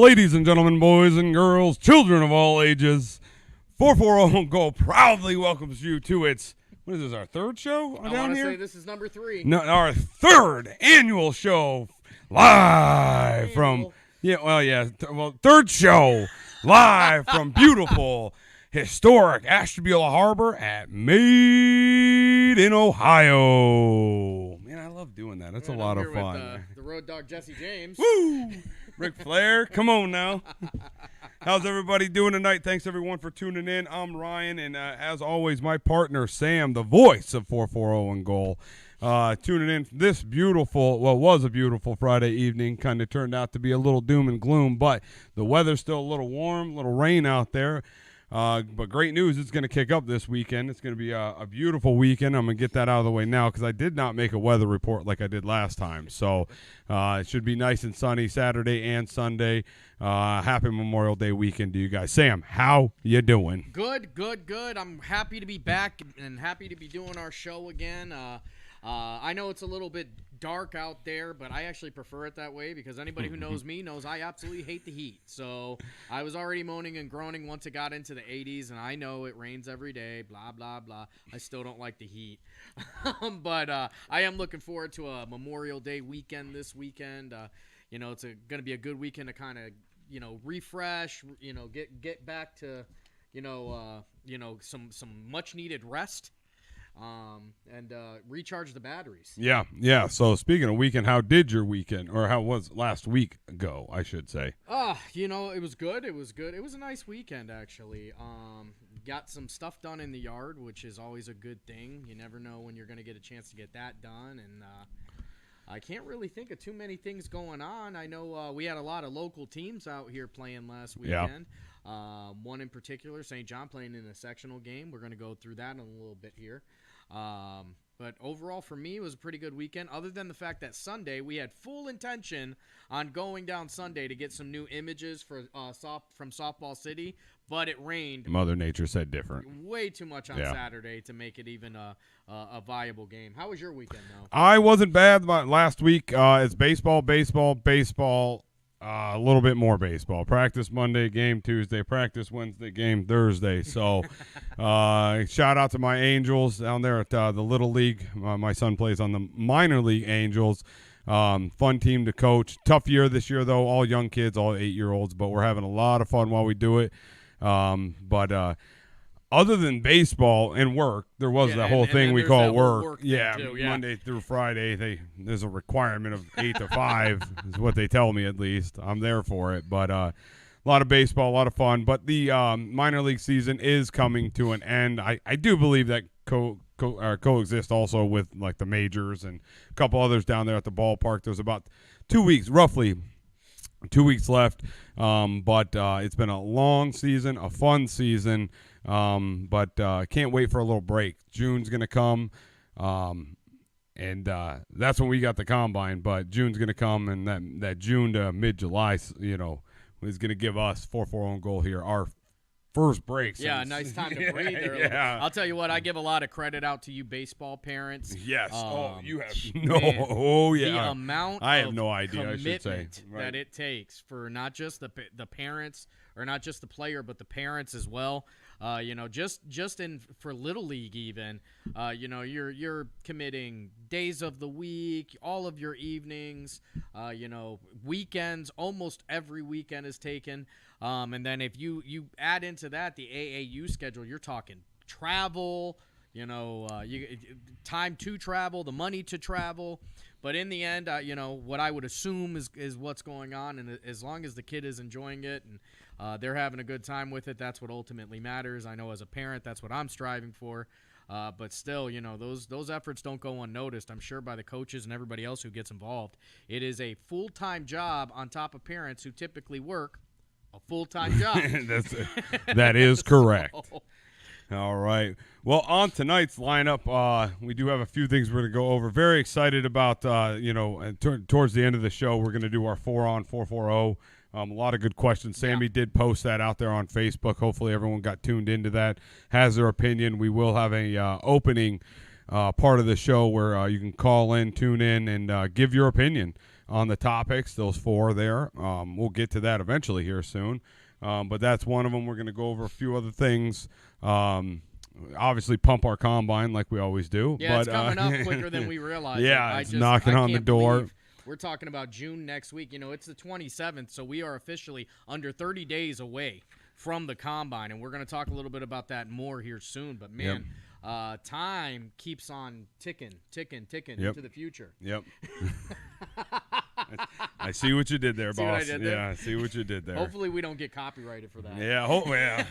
Ladies and gentlemen, boys and girls, children of all ages, 440 Goal proudly welcomes you to its, what is this, our third show I down want to here? say this is number 3. No, our third annual show live from, third show live from beautiful, historic Ashtabula Harbor at Made in Ohio. Man, I love doing that. That's a lot of fun. With, the road dog Jesse James. Woo! Ric Flair, come on now. How's everybody doing tonight? Thanks, everyone, for tuning in. I'm Ryan, and as always, my partner, Sam, the voice of 440 and Goal, tuning in this beautiful, well, was a beautiful Friday evening. Kind of turned out to be a little doom and gloom, but the weather's still a little warm, little rain out there. But great news, it's going to kick up this weekend. It's going to be a beautiful weekend. I'm going to get that out of the way now because I did not make a weather report like I did last time. So it should be nice and sunny Saturday and Sunday. Happy Memorial Day weekend to you guys. Sam, how you doing? Good. I'm happy to be back and happy to be doing our show again. I know it's a little bit dark out there, but I actually prefer it that way because anybody who knows me knows I absolutely hate the heat. So I was already moaning and groaning once it got into the 80s, and I know it rains every day, blah, blah, blah. I still don't like the heat. But I am looking forward to a Memorial Day weekend this weekend. It's going to be a good weekend to kind of, refresh, get back to, some much-needed rest. And recharge the batteries. Yeah. So speaking of weekend, how did your weekend, or how was last week go, I should say? It was good. It was a nice weekend, actually. Got some stuff done in the yard, which is always a good thing. You never know when you're going to get a chance to get that done. And I can't really think of too many things going on. I know we had a lot of local teams out here playing last weekend. Yeah. One in particular, St. John, playing in a sectional game. We're going to go through that in a little bit here. But overall for me, it was a pretty good weekend, other than the fact that Sunday we had full intention on going down Sunday to get some new images for from Softball City, but it rained. Mother Nature said different. Way too much on Saturday to make it even a viable game. How was your weekend, though? I wasn't bad last week. It's baseball. A little bit more baseball. Practice Monday, game Tuesday. Practice Wednesday, game Thursday. So shout out to my Angels down there at the Little League. My son plays on the minor league Angels. Fun team to coach. Tough year this year, though. All young kids, all 8-year-olds. But we're having a lot of fun while we do it. Other than baseball and work, there was that whole thing we call work. Yeah, Monday through Friday, there's a requirement of 8 to 5 is what they tell me, at least. I'm there for it. But a lot of baseball, a lot of fun. But the minor league season is coming to an end. I do believe that coexist also with like the majors and a couple others down there at the ballpark. There's about 2 weeks, roughly 2 weeks left. But it's been a long season, a fun season. But can't wait for a little break. June's going to come, and that's when we got the combine. But June's going to come, and that June to mid-July, is going to give us 440 on Goal here our first break. Yeah, nice time to breathe early. Yeah. I'll tell you what, I give a lot of credit out to you baseball parents. Yes. You have the amount I have no idea, I should say. That it takes for not just the parents, or not just the player, but the parents as well. Just for Little League even, you're committing days of the week, all of your evenings, weekends. Almost every weekend is taken. And then if you add into that the AAU schedule, you're talking travel, time to travel, the money to travel. But in the end, what I would assume is what's going on. And as long as the kid is enjoying it and they're having a good time with it, that's what ultimately matters. I know as a parent, that's what I'm striving for. But still, those efforts don't go unnoticed, I'm sure, by the coaches and everybody else who gets involved. It is a full-time job on top of parents who typically work a full-time job. That is correct. All right. Well, on tonight's lineup, we do have a few things we're going to go over. Very excited about, towards the end of the show, we're going to do our 4-on 440. A lot of good questions. Sammy did post that out there on Facebook. Hopefully everyone got tuned into that, has their opinion. We will have a opening part of the show where you can call in, tune in, and give your opinion on the topics, those 4 there. We'll get to that eventually here soon. But that's one of them. We're going to go over a few other things. Obviously, pump our combine like we always do. Yeah, but, it's coming up quicker than we realize. Yeah, it's knocking on the door. We're talking about June next week. It's the 27th, so we are officially under 30 days away from the combine, and we're going to talk a little bit about that more here soon. But, man, time keeps on ticking into the future. Yep. I see what you did there, see boss. What I did there? Yeah, I see what you did there. Hopefully we don't get copyrighted for that. Yeah, well,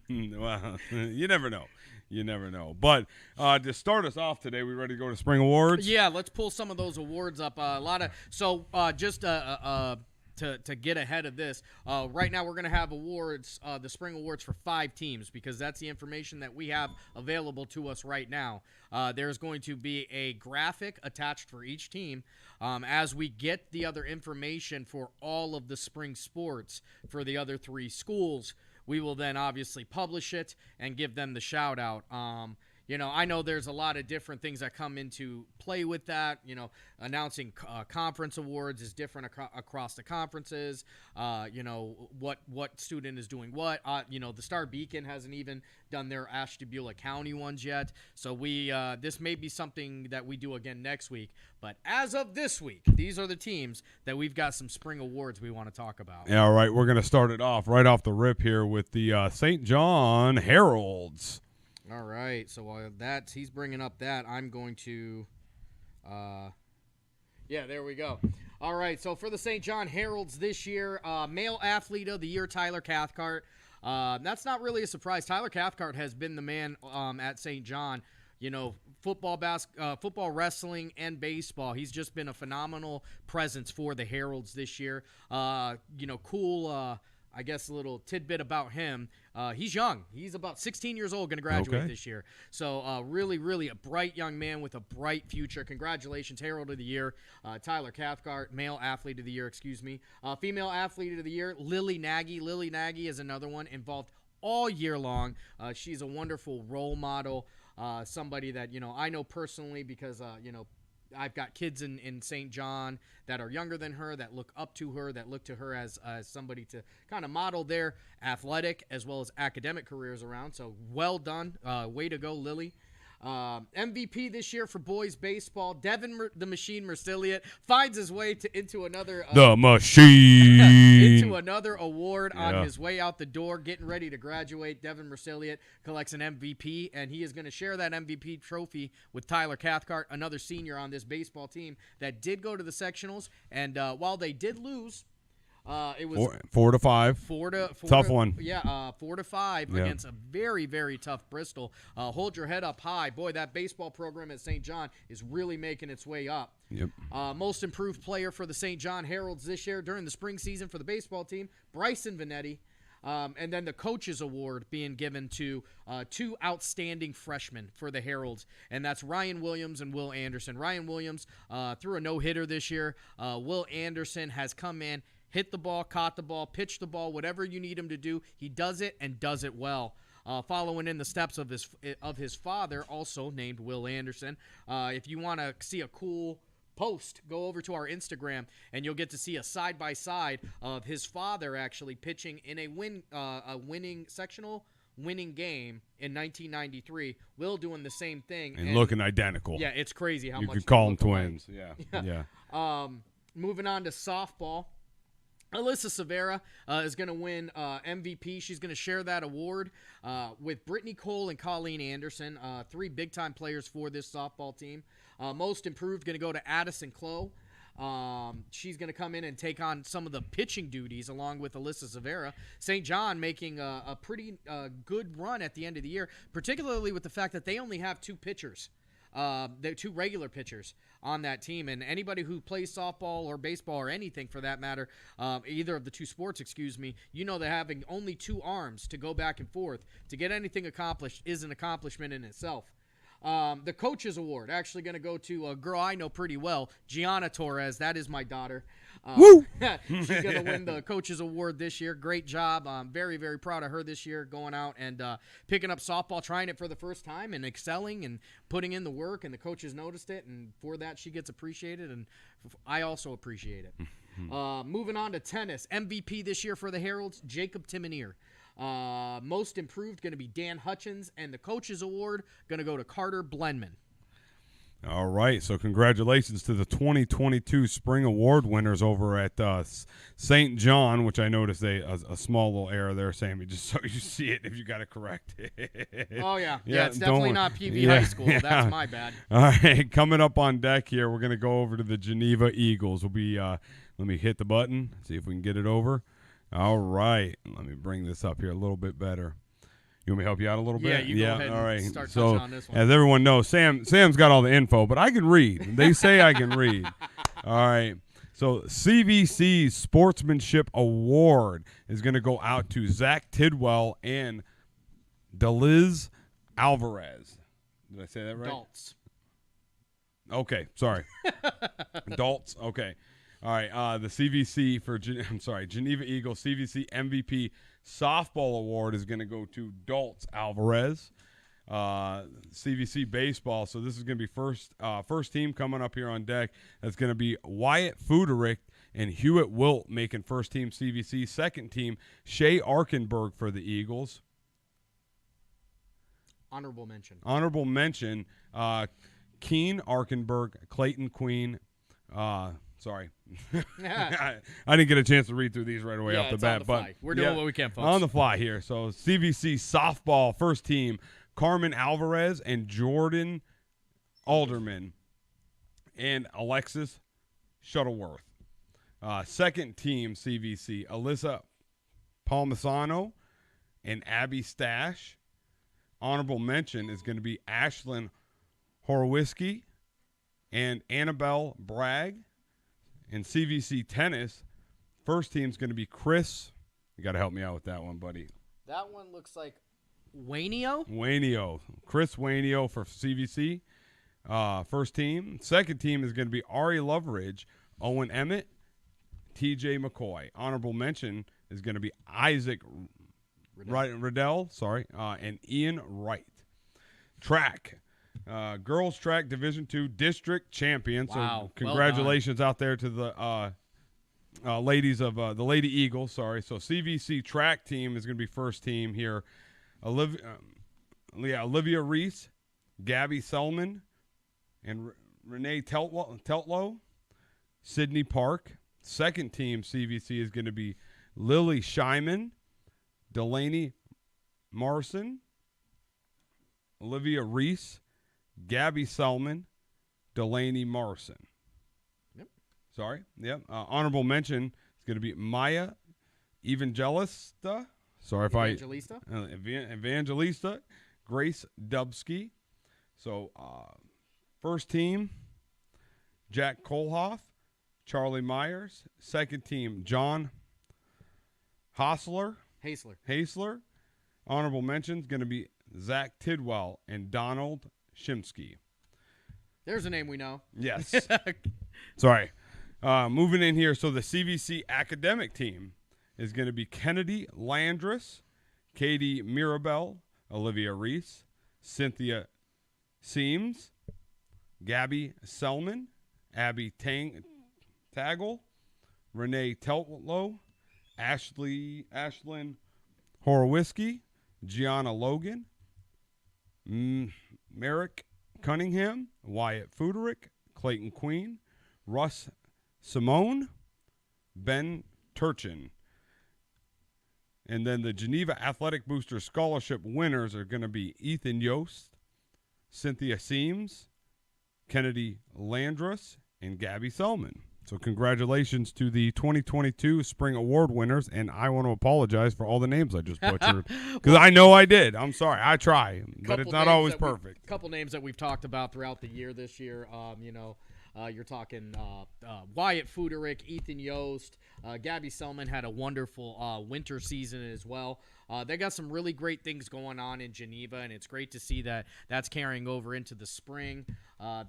you never know. You never know. But to start us off today, we ready to go to Spring Awards? Yeah, let's pull some of those awards up. To get ahead of this, right now we're going to have awards, the Spring Awards for 5 teams, because that's the information that we have available to us right now. There's going to be a graphic attached for each team. As we get the other information for all of the spring sports for the other 3 schools, we will then obviously publish it and give them the shout out. I know there's a lot of different things that come into play with that. Announcing conference awards is different across the conferences. What student is doing what. The Star Beacon hasn't even done their Ashtabula County ones yet. So this may be something that we do again next week. But as of this week, these are the teams that we've got some spring awards we want to talk about. Yeah, all right. We're going to start it off right off the rip here with the St. John Heralds. All right, so while he's bringing up that, I'm going to, there we go. All right, so for the St. John Heralds this year, Male Athlete of the Year, Tyler Cathcart. That's not really a surprise. Tyler Cathcart has been the man at St. John. Football, wrestling, and baseball. He's just been a phenomenal presence for the Heralds this year. Cool. I guess a little tidbit about him. He's young. He's about 16 years old, going to graduate this year. So really, really a bright young man with a bright future. Congratulations, Herald of the Year, Tyler Cathcart, Male Athlete of the Year, Female Athlete of the Year, Lily Nagy. Lily Nagy is another one involved all year long. She's a wonderful role model, somebody that, I know personally because, I've got kids in St. John that are younger than her, that look up to her, that look to her as somebody to kind of model their athletic as well as academic careers around. So well done. Way to go, Lily. MVP this year for boys baseball, Devin the Machine Mercilliot finds his way into another the Machine into another award on his way out the door, getting ready to graduate. Devin Mercilliot collects an MVP, and he is going to share that MVP trophy with Tyler Cathcart, another senior on this baseball team that did go to the sectionals, and while they did lose, it was 4-5. Tough one. Yeah, 4-5 against a very, very tough Bristol. Hold your head up high. Boy, that baseball program at St. John is really making its way up. Yep. Most improved player for the St. John Heralds this year during the spring season for the baseball team, Bryson Vanetti. And then the Coaches Award being given to 2 outstanding freshmen for the Heralds, and that's Ryan Williams and Will Anderson. Ryan Williams threw a no-hitter this year. Will Anderson has come in, hit the ball, caught the ball, pitched the ball, whatever you need him to do, he does it and does it well. Following in the steps of his father, also named Will Anderson. If you want to see a cool post, go over to our Instagram, and you'll get to see a side-by-side of his father actually pitching in a winning game in 1993. Will doing the same thing. And looking identical. Yeah, it's crazy how much you could call them twins. Yeah. Moving on to softball. Alyssa Severa is going to win MVP. She's going to share that award with Brittany Cole and Colleen Anderson, 3 big-time players for this softball team. Most improved going to go to Addison Clough. She's going to come in and take on some of the pitching duties along with Alyssa Severa. St. John making a pretty good run at the end of the year, particularly with the fact that they only have 2 pitchers. They're 2 regular pitchers on that team, and anybody who plays softball or baseball or anything for that matter, either of the 2 sports, that having only 2 arms to go back and forth to get anything accomplished is an accomplishment in itself. The Coaches Award actually going to go to a girl I know pretty well, Gianna Torres. That is my daughter. Woo! She's going to win the Coaches Award this year. Great job. I'm very, very proud of her this year, going out and picking up softball, trying it for the first time and excelling and putting in the work, and the coaches noticed it, and for that she gets appreciated, and I also appreciate it. Moving on to tennis. MVP this year for the Heralds, Jacob Timoneer. Most improved going to be Dan Hutchins, and the Coaches Award going to go to Carter Blenman. All right, so congratulations to the 2022 Spring Award winners over at St. John, which I noticed a small little error there, Sammy, just so you see it if you got it correct. Oh, yeah, it's definitely not PV High School. Yeah. That's my bad. All right, coming up on deck here, we're going to go over to the Geneva Eagles. We'll be let me hit the button, see if we can get it over. All right, let me bring this up here a little bit better. You want me to help you out a little bit? Yeah, you go ahead all right. And start touching on this one. As everyone knows, Sam's got all the info, but I can read. They say I can read. All right. So CVC's Sportsmanship Award is going to go out to Zach Tidwell and Deliz Alvarez. Did I say that right? Adults. Okay, sorry. Adults. Okay. All right. The CVC for Geneva Eagles CVC MVP Softball Award is going to go to Daltz Alvarez. CVC Baseball, so this is going to be first team coming up here on deck. That's going to be Wyatt Fuderick and Hewitt Wilt making first team CVC. Second team, Shea Arkenberg for the Eagles. Honorable mention. Keen Arkenberg, Clayton Queen. Sorry. I didn't get a chance to read through these right away off the bat. But we're doing what we can, folks. On the fly here. So CVC softball first team, Carmen Alvarez and Jordan Alderman and Alexis Shuttleworth. Second team CVC, Alyssa Palmisano and Abby Stash. Honorable mention is going to be Ashlyn Horowiski and Annabelle Bragg. In CVC tennis, first team's going to be Chris. You got to help me out with that one, buddy. That one looks like Wainio. Chris Wainio for CVC. First team. Second team is going to be Ari Loveridge, Owen Emmett, TJ McCoy. Honorable mention is going to be Isaac Riddell, and Ian Wright. Track. Girls track Division II district champion. Wow. So congratulations out there to the ladies of the Lady Eagles. Sorry. So CVC track team is going to be first team here. Olivia Reese, Gabby Selman, and Renee Teltlow. Sydney Park. Second team CVC is going to be Lily Shyman, Delaney Morrison, Olivia Reese, Gabby Selman, Delaney Morrison. Yep. Honorable mention is going to be Maya Evangelista. Evangelista, Grace Dubsky. So, first team, Jack Kolhoff, Charlie Myers. Second team, John Hasler. Honorable mention is going to be Zach Tidwell and Donald Shimsky. There's a name we know. Yes. Sorry. Moving in here, so the CVC academic team is going to be Kennedy Landris, Katie Mirabel, Olivia Reese, Cynthia Seams, Gabby Selman, Abby Taggle, Renee Teltlow, Ashlyn Horowiski, Gianna Logan, Merrick Cunningham, Wyatt Fuderick, Clayton Queen, Russ Simone, Ben Turchin. And then the Geneva Athletic Booster Scholarship winners are going to be Ethan Yost, Cynthia Seams, Kennedy Landrus, and Gabby Selman. So congratulations to the 2022 Spring Award winners, and I want to apologize for all the names I just butchered because I know I did. I'm sorry. I try, but it's not always perfect. A couple names that we've talked about throughout the year this year. You're talking Wyatt Fuderick, Ethan Yost. Gabby Selman had a wonderful winter season as well. They got some really great things going on in Geneva, and it's great to see that that's carrying over into the spring.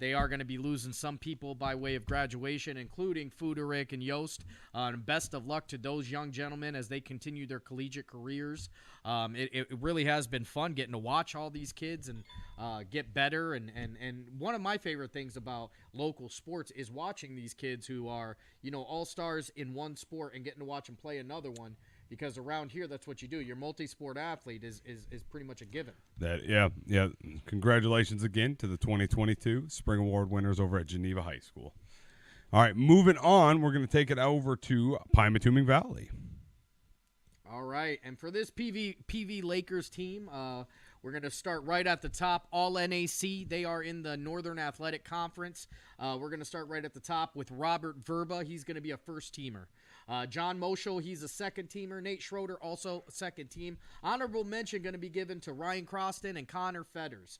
They are going to be losing some people by way of graduation, including Fuderick and Yost. And best of luck to those young gentlemen as they continue their collegiate careers. It really has been fun getting to watch all these kids and get better. And one of my favorite things about local sports is watching these kids who are, all-stars in one sport and getting to watch them play another one. Because around here, that's what you do. Your multi-sport athlete is pretty much a given. Yeah. Congratulations again to the 2022 Spring Award winners over at Geneva High School. All right, moving on, we're going to take it over to Pymatuming Valley. All right, and for this PV Lakers team, we're going to start right at the top. All NAC, they are in the Northern Athletic Conference. We're going to start right at the top with Robert Verba. He's going to be a first-teamer. John Moschel, he's a second-teamer. Nate Schroeder, also a second-team. Honorable mention going to be given to Ryan Croston and Connor Fetters.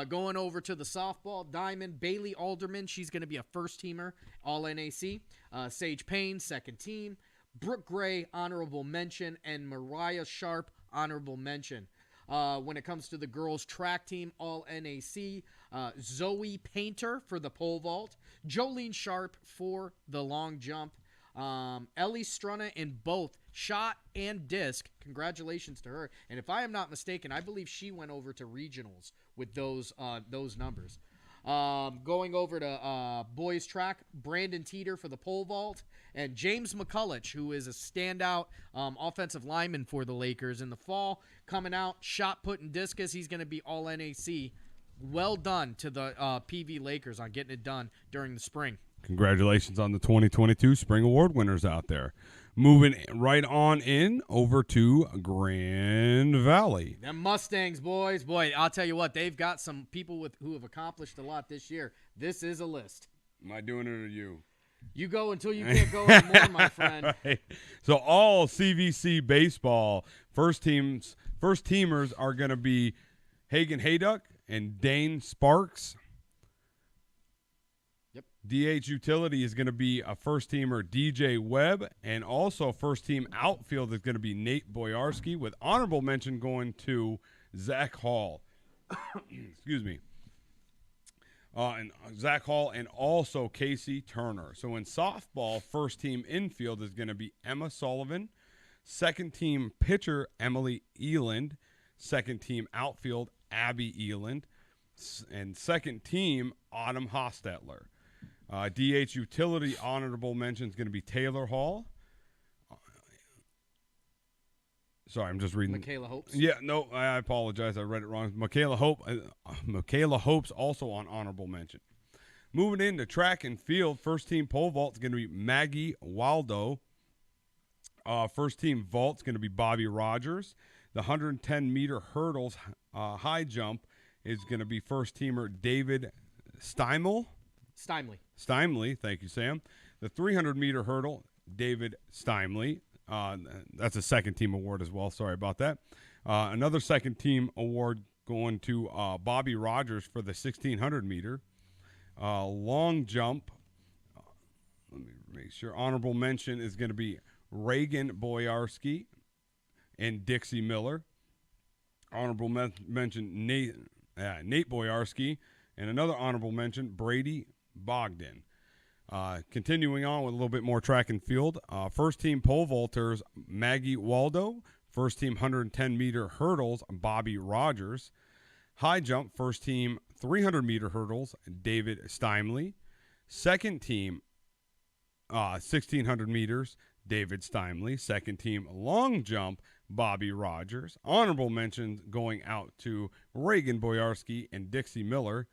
Going over to the softball diamond, Bailey Alderman, she's going to be a first-teamer, all NAC. Sage Payne, second-team. Brooke Gray, honorable mention. And Mariah Sharp, honorable mention. When it comes to the girls' track team, all NAC. Zoe Painter for the pole vault. Jolene Sharp for the long jump. Ellie Struna in both shot and disc. Congratulations to her. And if I am not mistaken, I believe she went over to regionals with those numbers. Going over to boys track, Brandon Teeter for the pole vault, and James McCulloch, who is a standout offensive lineman for the Lakers in the fall, coming out, shot put and discus. He's going to be all NAC. Well done to the PV Lakers on getting it done during the spring. Congratulations on the 2022 Spring Award winners out there. Moving right on in over to Grand Valley. Them Mustangs, boys. Boy, I'll tell you what, they've got some people who have accomplished a lot this year. This is a list. Am I doing it or you? You go until you can't go anymore, my friend. All right. So all CVC baseball first teamers are going to be Hagen Hayduck and Dane Sparks. DH utility is going to be a first-teamer, DJ Webb, and also first-team outfield is going to be Nate Boyarski, with honorable mention going to Zach Hall. Excuse me. And Zach Hall and also Casey Turner. So in softball, first-team infield is going to be Emma Sullivan, second-team pitcher Emily Eland, second-team outfield Abby Eland, and second-team Autumn Hostetler. DH utility honorable mention is going to be Taylor Hall. Sorry, I'm just reading. Michaela Hopes. Yeah, no, I apologize. I read it wrong. Michaela Hopes also on honorable mention. Moving into track and field, first team pole vault is going to be Maggie Waldo. First team vault is going to be Bobby Rogers. The 110-meter hurdles high jump is going to be first teamer David Stymley, thank you, Sam. The 300-meter hurdle, David Stymley. That's a second-team award as well. Sorry about that. Another second-team award going to Bobby Rogers for the 1,600-meter. Long jump, let me make sure. Honorable mention is going to be Reagan Boyarski and Dixie Miller. Honorable mention, Nate Boyarski. And another honorable mention, Brady Bogdan. Continuing on with a little bit more track and field. First team pole vaulters, Maggie Waldo. First team 110-meter hurdles, Bobby Rogers. High jump, first team 300-meter hurdles, David Stymley. Second team 1,600 meters, David Stymley. Second team long jump, Bobby Rogers. Honorable mentions going out to Reagan Boyarski and Dixie Miller.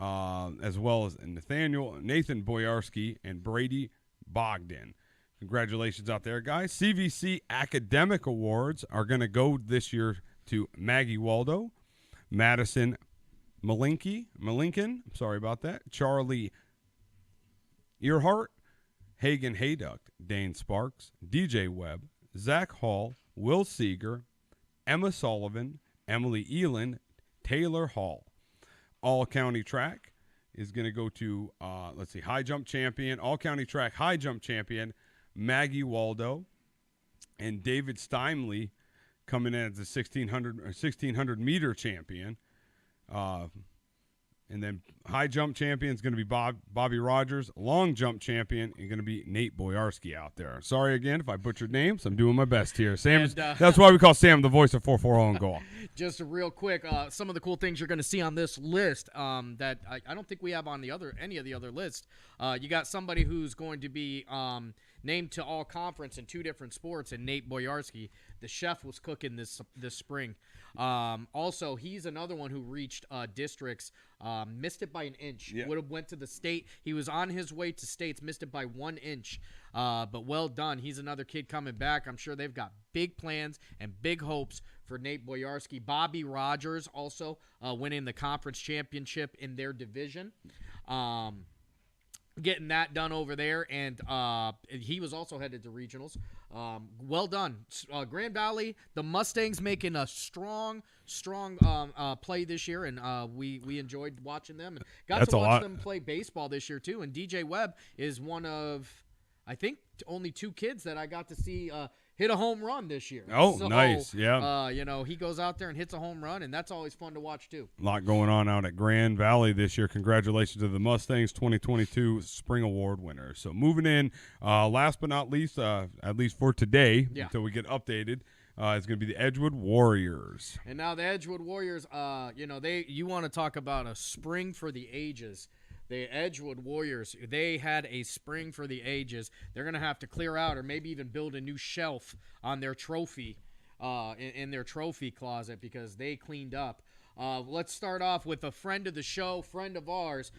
As well as Nathan Boyarski and Brady Bogdan. Congratulations out there, guys. CVC Academic Awards are going to go this year to Maggie Waldo, Madison Malinkin, sorry about that, Charlie Earhart, Hagen Hayduck, Dane Sparks, DJ Webb, Zach Hall, Will Seeger, Emma Sullivan, Emily Eland, Taylor Hall. All-county track is going to go to, high jump champion, all-county track high jump champion, Maggie Waldo, and David Stymley coming in as the 1600 meter champion. And then high jump champion is going to be Bobby Rogers. Long jump champion is going to be Nate Boyarski out there. Sorry again if I butchered names. I'm doing my best here. That's why we call Sam the voice of 440 on goal. Just real quick, some of the cool things you're going to see on this list that I don't think we have on any of the other lists. You got somebody who's going to be named to all conference in 2 different sports, and Nate Boyarski. The chef was cooking this spring. Also, he's another one who reached districts, missed it by an inch. Yeah. Would have went to the state. He was on his way to states, missed it by 1 inch. But well done. He's another kid coming back. I'm sure they've got big plans and big hopes for Nate Boyarski. Bobby Rogers also winning the conference championship in their division. Getting that done over there, and he was also headed to regionals. Well done. Grand Valley, the Mustangs making a strong play this year, and we enjoyed watching them. And got to watch them play baseball this year, too. And DJ Webb is one of, I think, only 2 kids that I got to see hit a home run this year. Oh, so, nice. Yeah. He goes out there and hits a home run, and that's always fun to watch, too. A lot going on out at Grand Valley this year. Congratulations to the Mustangs 2022 Spring Award winners. So moving in, last but not least, at least for today, until we get updated, is going to be the Edgewood Warriors. And now the Edgewood Warriors, you want to talk about a spring for the ages. The Edgewood Warriors, they had a spring for the ages. They're going to have to clear out or maybe even build a new shelf on their trophy, in their trophy closet, because they cleaned up. Let's start off with a friend of the show, friend of ours,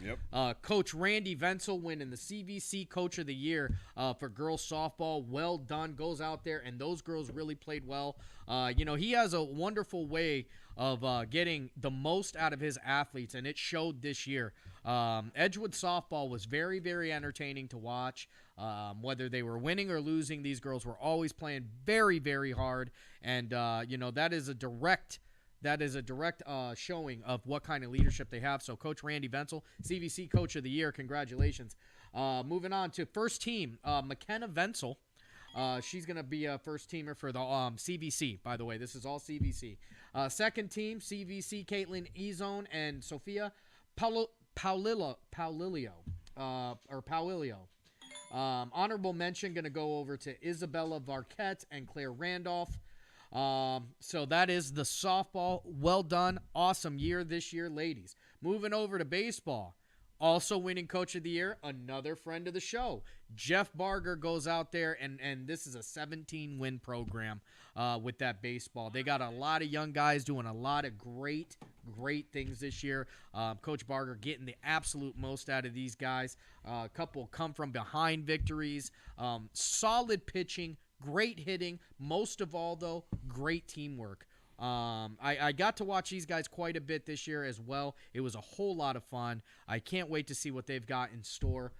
Coach Randy Venzel winning the CVC Coach of the Year for girls softball. Well done. Goes out there, and those girls really played well. He has a wonderful way of getting the most out of his athletes, and it showed this year. Edgewood softball was very, very entertaining to watch. Whether they were winning or losing, these girls were always playing very, very hard, and that is a direct showing of what kind of leadership they have. So Coach Randy Venzel, CVC Coach of the Year, congratulations. Moving on to first team, McKenna Venzel. She's going to be a first teamer for the CVC, by the way. This is all CVC. Second team, CVC, Caitlin Ezone and Sophia Paulilio. Honorable mention going to go over to Isabella Varquette and Claire Randolph. So that is the softball. Well done. Awesome year this year, ladies. Moving over to baseball. Also winning Coach of the Year, another friend of the show. Jeff Barger goes out there, and this is a 17-win program with that baseball. They got a lot of young guys doing a lot of great things this year. Coach Barger getting the absolute most out of these guys. A couple come from behind victories. Solid pitching, great hitting. Most of all, though, great teamwork. I got to watch these guys quite a bit this year as well. It was a whole lot of fun. I can't wait to see what they've got in store.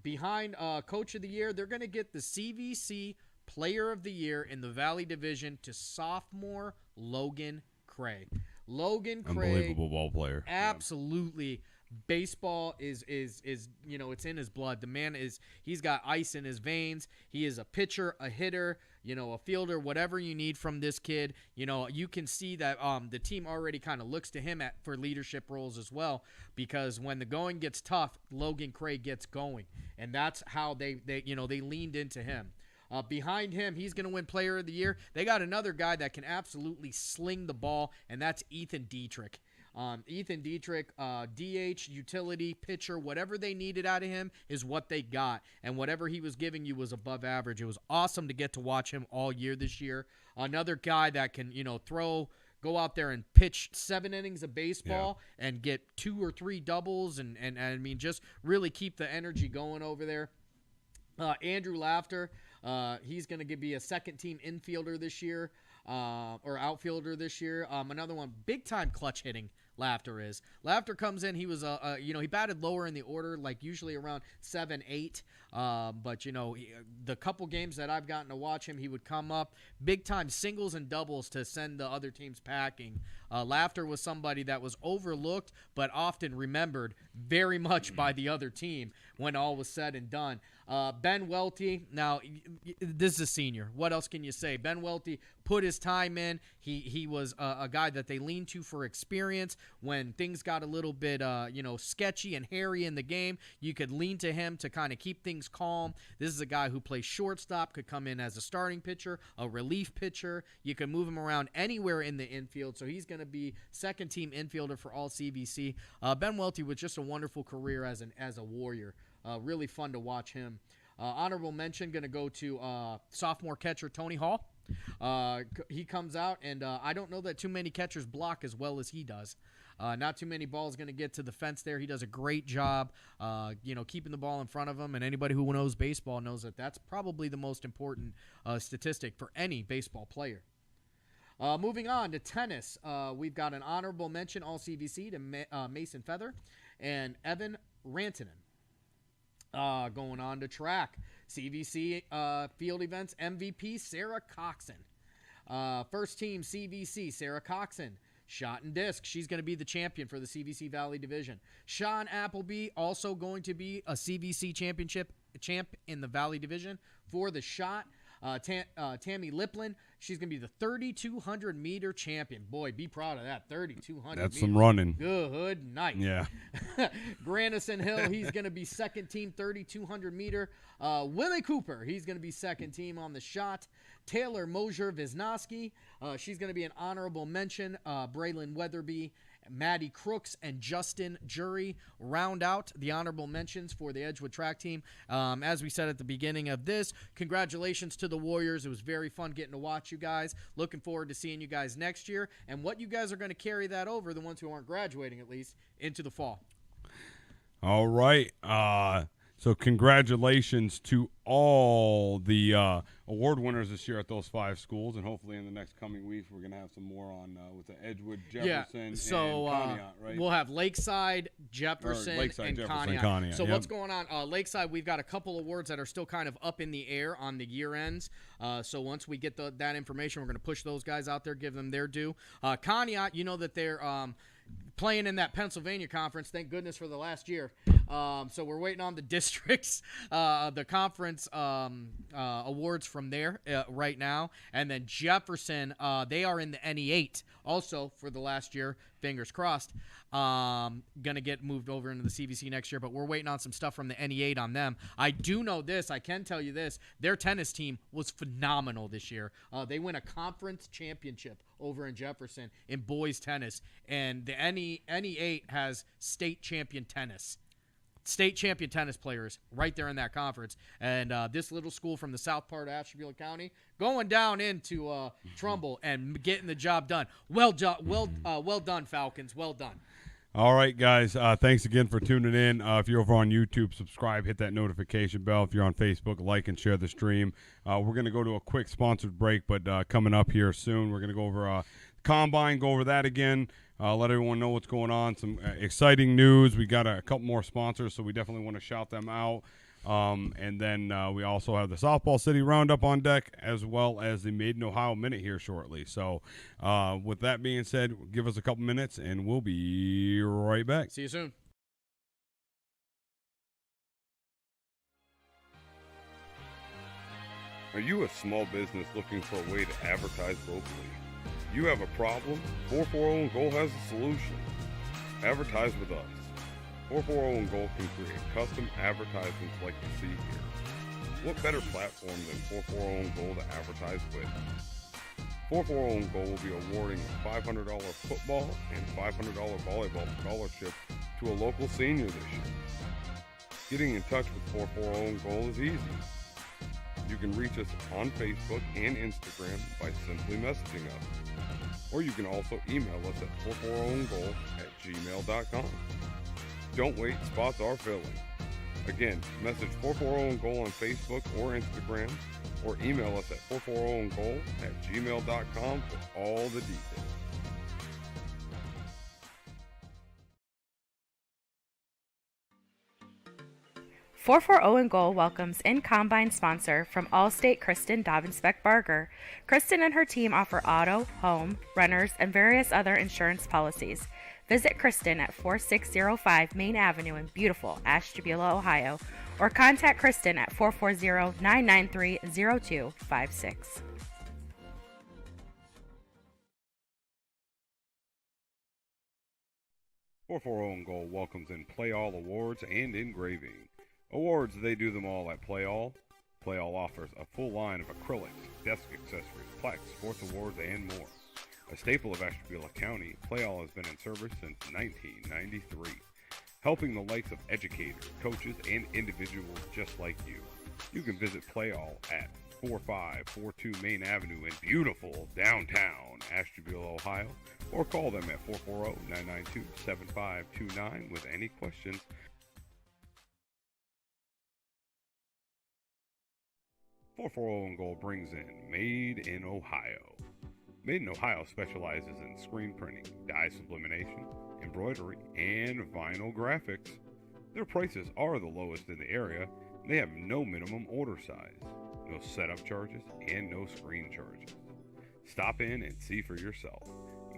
Behind Coach of the Year, they're going to get the CVC Player of the Year in the Valley Division to sophomore Logan Craig. Logan Craig, unbelievable ball player. Absolutely. Baseball is it's in his blood. The man he's got ice in his veins. He is a pitcher, a hitter, a fielder, whatever you need from this kid. You can see that the team already kind of looks to him for leadership roles as well, because when the going gets tough, Logan Craig gets going, and that's how they leaned into him. Behind him, he's going to win Player of the Year. They got another guy that can absolutely sling the ball, and that's Ethan Dietrich. Ethan Dietrich, DH, utility, pitcher, whatever they needed out of him is what they got. And whatever he was giving you was above average. It was awesome to get to watch him all year this year. Another guy that can, go out there and pitch 7 innings of baseball and get 2 or 3 doubles and just really keep the energy going over there. Andrew Laughter, he's going to be a second-team infielder this year, or outfielder this year. Another one, big-time clutch hitting. Laughter comes in. He was he batted lower in the order, like usually around 7, 8. But the couple games that I've gotten to watch him, he would come up big time singles and doubles to send the other teams packing. Laughter was somebody that was overlooked but often remembered very much by the other team when all was said and done. Ben Welty, now this is a senior. What else can you say? Ben Welty put his time in. He was a guy that they leaned to for experience. When things got a little bit sketchy and hairy in the game, you could lean to him to kind of keep things calm. This is a guy who plays shortstop, could come in as a starting pitcher, a relief pitcher. You can move him around anywhere in the infield, so he's going to be second-team infielder for all CVC. Ben Welty was just a wonderful career as a Warrior. Really fun to watch him. Honorable mention going to go to sophomore catcher Tony Hall. He comes out, and I don't know that too many catchers block as well as he does. Not too many balls going to get to the fence there. He does a great job, keeping the ball in front of him. And anybody who knows baseball knows that that's probably the most important statistic for any baseball player. Moving on to tennis, we've got an honorable mention all CVC to Mason Feather and Evan Rantanen. Going on to track, CVC field events MVP Sarah Coxon. First team CVC, Sarah Coxon. Shot and disc, she's going to be the champion for the CVC Valley Division. Sean Appleby also going to be a CVC champ in the Valley Division for the shot. Tammy Liplin, she's going to be the 3,200 meter champion. Boy, be proud of that. 3,200 That's meters. some running. Good night. Yeah. Grandison Hill, he's going to be second team 3,200 meter. Willie Cooper, he's going to be second team on the shot. Taylor Mosier-Wisnowski, she's going to be an honorable mention. Braylon Weatherby, Maddie Crooks, and Justin Jury round out the honorable mentions for the Edgewood track team. As we said at the beginning of this, congratulations to the Warriors. It was very fun getting to watch you guys. Looking forward to seeing you guys next year and what you guys are going to carry that over, the ones who aren't graduating at least, into the fall. All right. So congratulations to all the award winners this year at those 5 schools, and hopefully in the next coming weeks we're going to have some more on with the Edgewood, Jefferson, and Conneaut, right? We'll have Lakeside, Jefferson, and Conneaut. So what's going on? Lakeside, we've got a couple awards that are still kind of up in the air on the year ends. So once we get that information, we're going to push those guys out there, give them their due. Conneaut, you know that they're playing in that Pennsylvania conference. Thank goodness for the last year. So we're waiting on the districts, the conference awards from there right now. And then Jefferson, they are in the NE8 also for the last year. Fingers crossed. Going to get moved over into the CVC next year, but we're waiting on some stuff from the NE8 on them. I do know this. I can tell you this. Their tennis team was phenomenal this year. They win a conference championship over in Jefferson in boys tennis, and the NE8 has state champion tennis players right there in that conference. And this little school from the south part of Ashtabula County going down into Trumbull and getting the job done. Well done, Falcons. Well done. All right, guys. Thanks again for tuning in. If you're over on YouTube, subscribe, hit that notification bell. If you're on Facebook, like and share the stream. We're going to go to a quick sponsored break, but coming up here soon, we're going to go over Combine, go over that again. Let everyone know what's going on. Some exciting news. We got a couple more sponsors, so we definitely want to shout them out. And then we also have the Softball City Roundup on deck, as well as the Made in Ohio Minute here shortly. So with that being said, give us a couple minutes, and we'll be right back. See you soon. Are you a small business looking for a way to advertise locally? You have a problem? 440 and Goal has a solution. Advertise with us. 440 and Goal can create custom advertisements like you see here. What better platform than 440 and Goal to advertise with? 440 and Goal will be awarding a $500 football and $500 volleyball scholarship to a local senior this year. Getting in touch with 440 and Goal is easy. You can reach us on Facebook and Instagram by simply messaging us. Or you can also email us at 440goal@gmail.com. Don't wait, spots are filling. Again, message 440goal on Facebook or Instagram, or email us at 440goal@gmail.com for all the details. 440 and Goal welcomes in-combine sponsor from Allstate, Kristen Dobbins-Beck-Barger. Kristen and her team offer auto, home, renters, and various other insurance policies. Visit Kristen at 4605 Main Avenue in beautiful Ashtabula, Ohio, or contact Kristen at 440-993-0256. 440 and Goal welcomes in Play All Awards and Engraving. Awards, they do them all at Play All. Play All offers a full line of acrylics, desk accessories, plaques, sports awards, and more. A staple of Ashtabula County, Play All has been in service since 1993, helping the likes of educators, coaches, and individuals just like you. You can visit Play All at 4542 Main Avenue in beautiful downtown Ashtabula, Ohio, or call them at 440-992-7529 with any questions. 440 and Goal brings in Made in Ohio. Made in Ohio specializes in screen printing, dye sublimation, embroidery, and vinyl graphics. Their prices are the lowest in the area. They have no minimum order size, no setup charges, and no screen charges. Stop in and see for yourself.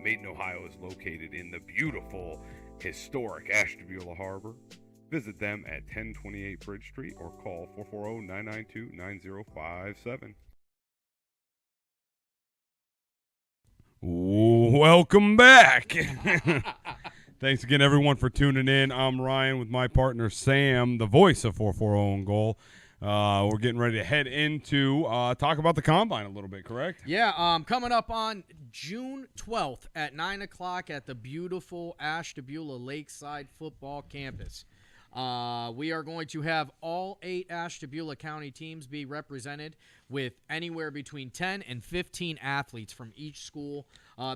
Made in Ohio is located in the beautiful, historic Ashtabula Harbor. Visit them at 1028 Bridge Street or call 440-992-9057. Welcome back. Thanks again, everyone, for tuning in. I'm Ryan with my partner, Sam, the voice of 440 and Goal. We're getting ready to head into talk about the Combine a little bit, correct? Yeah, coming up on June 12th at 9 o'clock at the beautiful Ashtabula Lakeside Football Campus. We are going to have all 8 Ashtabula County teams be represented with anywhere between 10 and 15 athletes from each school.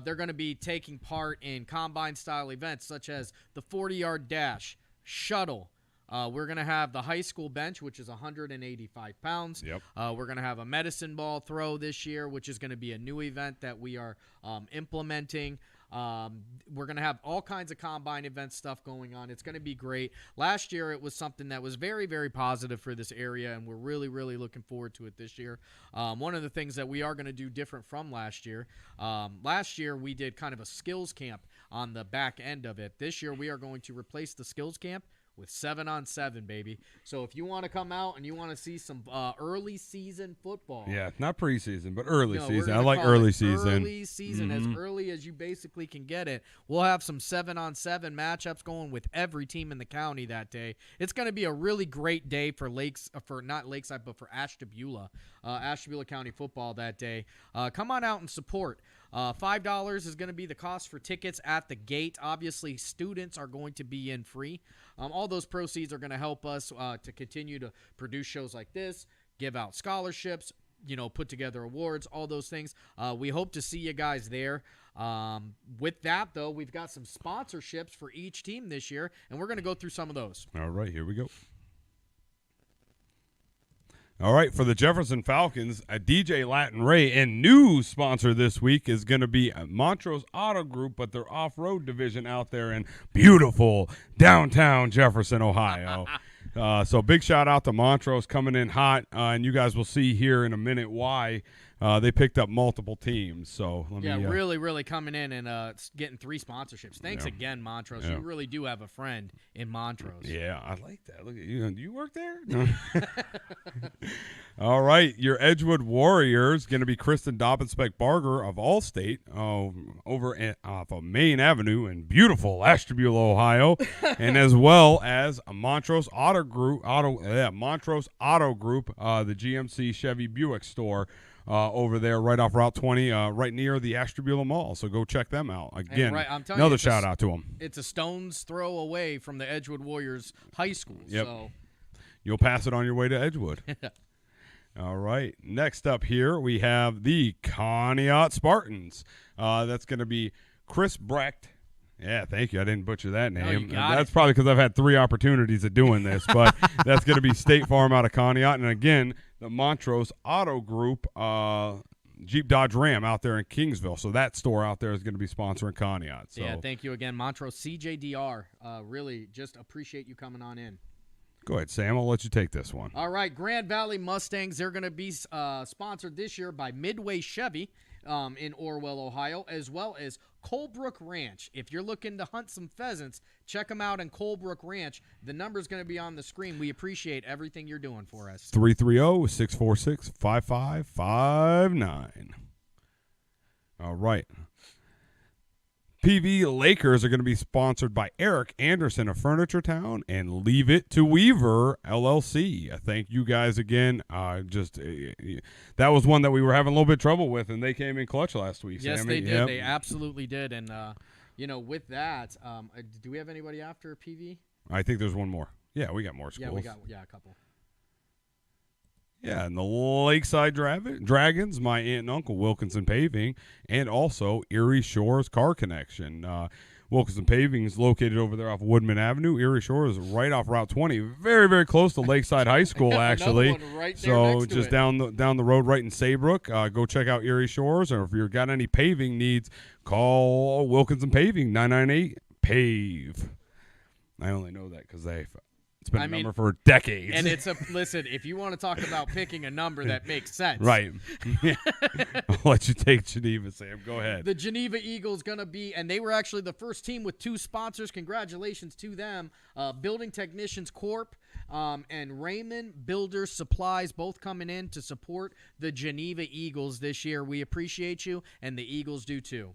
They're going to be taking part in combine-style events such as the 40-yard dash, shuttle. We're going to have the high school bench, which is 185 pounds. Yep. We're going to have a medicine ball throw this year, which is going to be a new event that we are implementing. We're going to have all kinds of combine event stuff going on. It's going to be great. Last year, it was something that was very, very positive for this area, and we're really, really looking forward to it this year. One of the things that we are going to do different from last year we did kind of a skills camp on the back end of it. This year, we are going to replace the skills camp with 7-on-7, baby. So if you want to come out and you want to see some early season football. Yeah, not preseason, but early season. I like early season. Early season, as early as you basically can get it. We'll have some 7-on-7 matchups going with every team in the county that day. It's going to be a really great day for not Lakeside, but for Ashtabula, Ashtabula County football that day. Come on out and support. $5 is going to be the cost for tickets at the gate. Obviously, students are going to be in free. All those proceeds are going to help us to continue to produce shows like this, give out scholarships, put together awards, all those things. We hope to see you guys there. With that, though, we've got some sponsorships for each team this year, and we're going to go through some of those. All right, here we go. All right, for the Jefferson Falcons, a DJ Latin Ray, and new sponsor this week is going to be Montrose Auto Group, but their off-road division out there in beautiful downtown Jefferson, Ohio. So big shout out to Montrose coming in hot, and you guys will see here in a minute why they picked up multiple teams. So really, really coming in and getting 3 sponsorships. Thanks again, Montrose. You really do have a friend in Montrose. Yeah, I like that. Look at you. Do you work there? No. All right, your Edgewood Warriors going to be Kristen Dobbins-Beck-Barger of Allstate over off of Main Avenue in beautiful Ashtabula, Ohio, and as well as a Montrose Auto Group, Montrose Auto Group, the GMC Chevy Buick store. Over there right off Route 20, right near the Ashtabula Mall. So go check them out. Again, another shout out to them. It's a stone's throw away from the Edgewood Warriors High School. Yep. So you'll pass it on your way to Edgewood. All right. Next up here, we have the Conneaut Spartans. That's going to be Chris Brecht. Yeah, thank you. I didn't butcher that name. That's probably because I've had 3 opportunities of doing this, but that's going to be State Farm out of Conneaut. And again, the Montrose Auto Group, Jeep Dodge Ram out there in Kingsville. So that store out there is going to be sponsoring Conneaut. So. Yeah, thank you again, Montrose CJDR. Really just appreciate you coming on in. Go ahead, Sam. I'll let you take this one. All right, Grand Valley Mustangs. They're going to be sponsored this year by Midway Chevy in Orwell, Ohio, as well as Colebrook Ranch. If you're looking to hunt some pheasants, check them out in Colebrook Ranch. The number's going to be on the screen. We appreciate everything you're doing for us. 330-646-5559. All right. PV Lakers are going to be sponsored by Eric Anderson of Furniture Town and Leave It to Weaver, LLC. Thank you guys again. That was one that we were having a little bit of trouble with, and they came in clutch last week. Yes, Sammy. they did. Yep. They absolutely did. And, with that, do we have anybody after PV? I think there's one more. Yeah, we got more schools. Yeah, we got a couple. Yeah, and the Lakeside Dragons, my aunt and uncle, Wilkinson Paving, and also Erie Shores Car Connection. Wilkinson Paving is located over there off Woodman Avenue. Erie Shores is right off Route 20, very, very close to Lakeside High School, actually. Right so next to just it. down the road, right in Saybrook. Go check out Erie Shores, or if you've got any paving needs, call Wilkinson Paving 998-PAVE. I only know that because it's been a number for decades. And listen, if you want to talk about picking a number that makes sense. Right. I'll let you take Geneva, Sam. Go ahead. The Geneva Eagles going to be, and they were actually the first team with 2 sponsors. Congratulations to them. Building Technicians Corp. And Raymond Builders Supplies, both coming in to support the Geneva Eagles this year. We appreciate you, and the Eagles do too.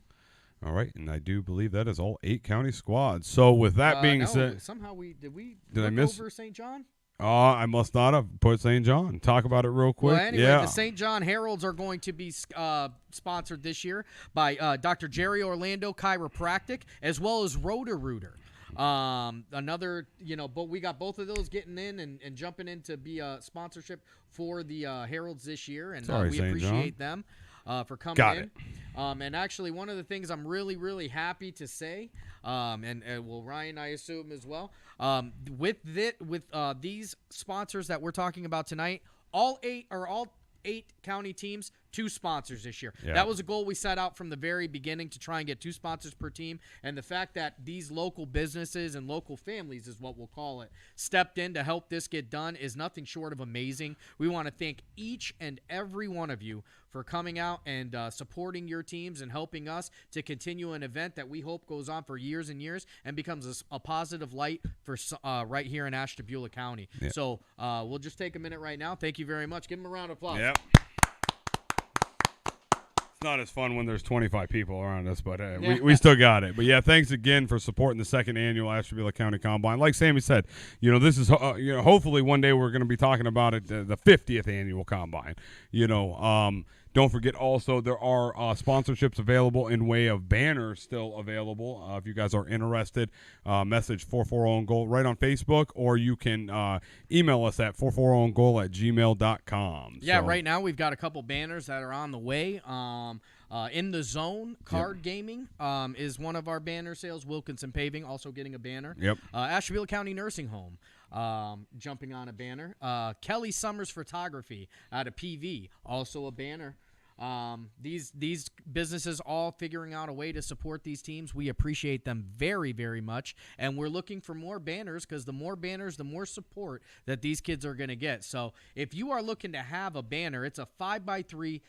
All right, and I do believe that is all 8 county squads. So with that being said, somehow did I miss over St. John? I must not have put St. John. Talk about it real quick. Well, anyway, yeah. The St. John Heralds are going to be sponsored this year by Dr. Jerry Orlando Chiropractic, as well as Roto-Rooter. But we got both of those getting in and jumping in to be a sponsorship for the Heralds this year, and we appreciate them for coming in. And actually, one of the things I'm really, really happy to say, and Ryan, I assume as well, with these sponsors that we're talking about tonight, all 8 county teams, 2 sponsors this year. Yeah. That was a goal we set out from the very beginning, to try and get 2 sponsors per team. And the fact that these local businesses and local families is what we'll call it, stepped in to help this get done is nothing short of amazing. We want to thank each and every one of you for coming out and supporting your teams and helping us to continue an event that we hope goes on for years and years and becomes a positive light for right here in Ashtabula County. Yeah. So we'll just take a minute right now. Thank you very much. Give them a round of applause. Yep. It's not as fun when there's 25 people around us, but we still got it. But yeah, thanks again for supporting the 2nd annual Ashtabula County Combine. Like Sammy said, this is hopefully one day we're going to be talking about it, the 50th annual Combine. Don't forget also there are sponsorships available in way of banners still available. If you guys are interested, message 440-GOAL right on Facebook, or you can email us at 440-GOAL@gmail.com. Yeah, right now we've got a couple banners that are on the way. In the Zone Card Gaming is one of our banner sales. Wilkinson Paving also getting a banner. Yep. Ashtabula County Nursing Home jumping on a banner. Kelly Summers Photography out of PV, also a banner. These businesses all figuring out a way to support these teams. We appreciate them very, very much, and we're looking for more banners, because the more banners, the more support that these kids are going to get. So if you are looking to have a banner, it's a 5x3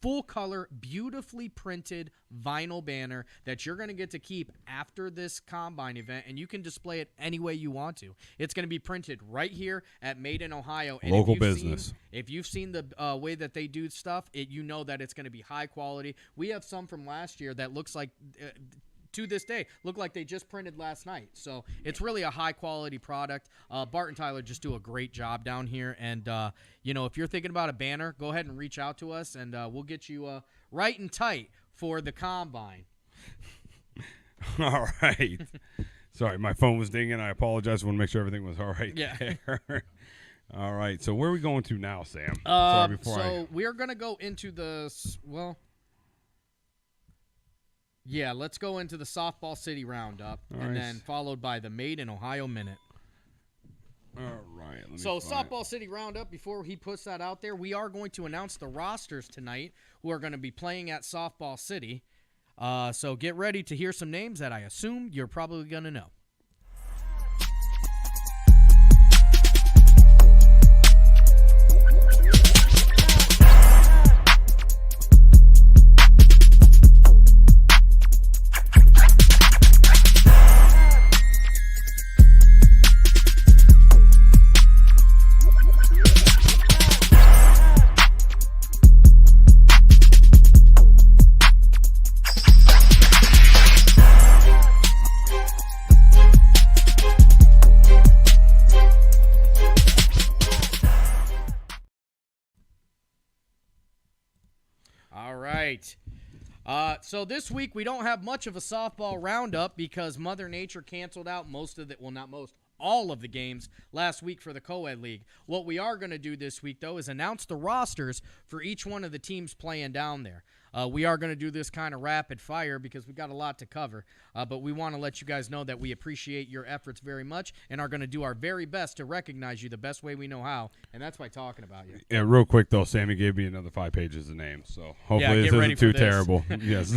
full color, beautifully printed vinyl banner that you're going to get to keep after this combine event, and you can display it any way you want to. It's going to be printed right here at Made in Ohio. And local business. If you've seen the way that they do stuff, you know that it's going to be high quality. We have some from last year that looks like to this day look like they just printed last night. So it's really a high quality product. Bart and Tyler just do a great job down here. And, if you're thinking about a banner, go ahead and reach out to us, and we'll get you right and tight for the combine. All right. Sorry, my phone was dinging. I apologize. I want to make sure everything was all right. Yeah. There. All right. So where are we going to now, Sam? We're going to go into yeah, let's go into the Softball City Roundup, then followed by the Made in Ohio Minute. All right. Softball City Roundup, before he puts that out there, we are going to announce the rosters tonight who are going to be playing at Softball City. So get ready to hear some names that I assume you're probably going to know. right. So this week we don't have much of a softball roundup because Mother Nature canceled out all of the games last week for the Co-Ed League. What we are going to do this week, though, is announce the rosters for each one of the teams playing down there. We are going to do this kind of rapid fire because we got a lot to cover, but we want to let you guys know that we appreciate your efforts very much and are going to do our very best to recognize you the best way we know how, and that's by talking about you. Yeah, real quick, though, Sammy gave me another 5 pages of names, so hopefully this isn't too terrible. Yes.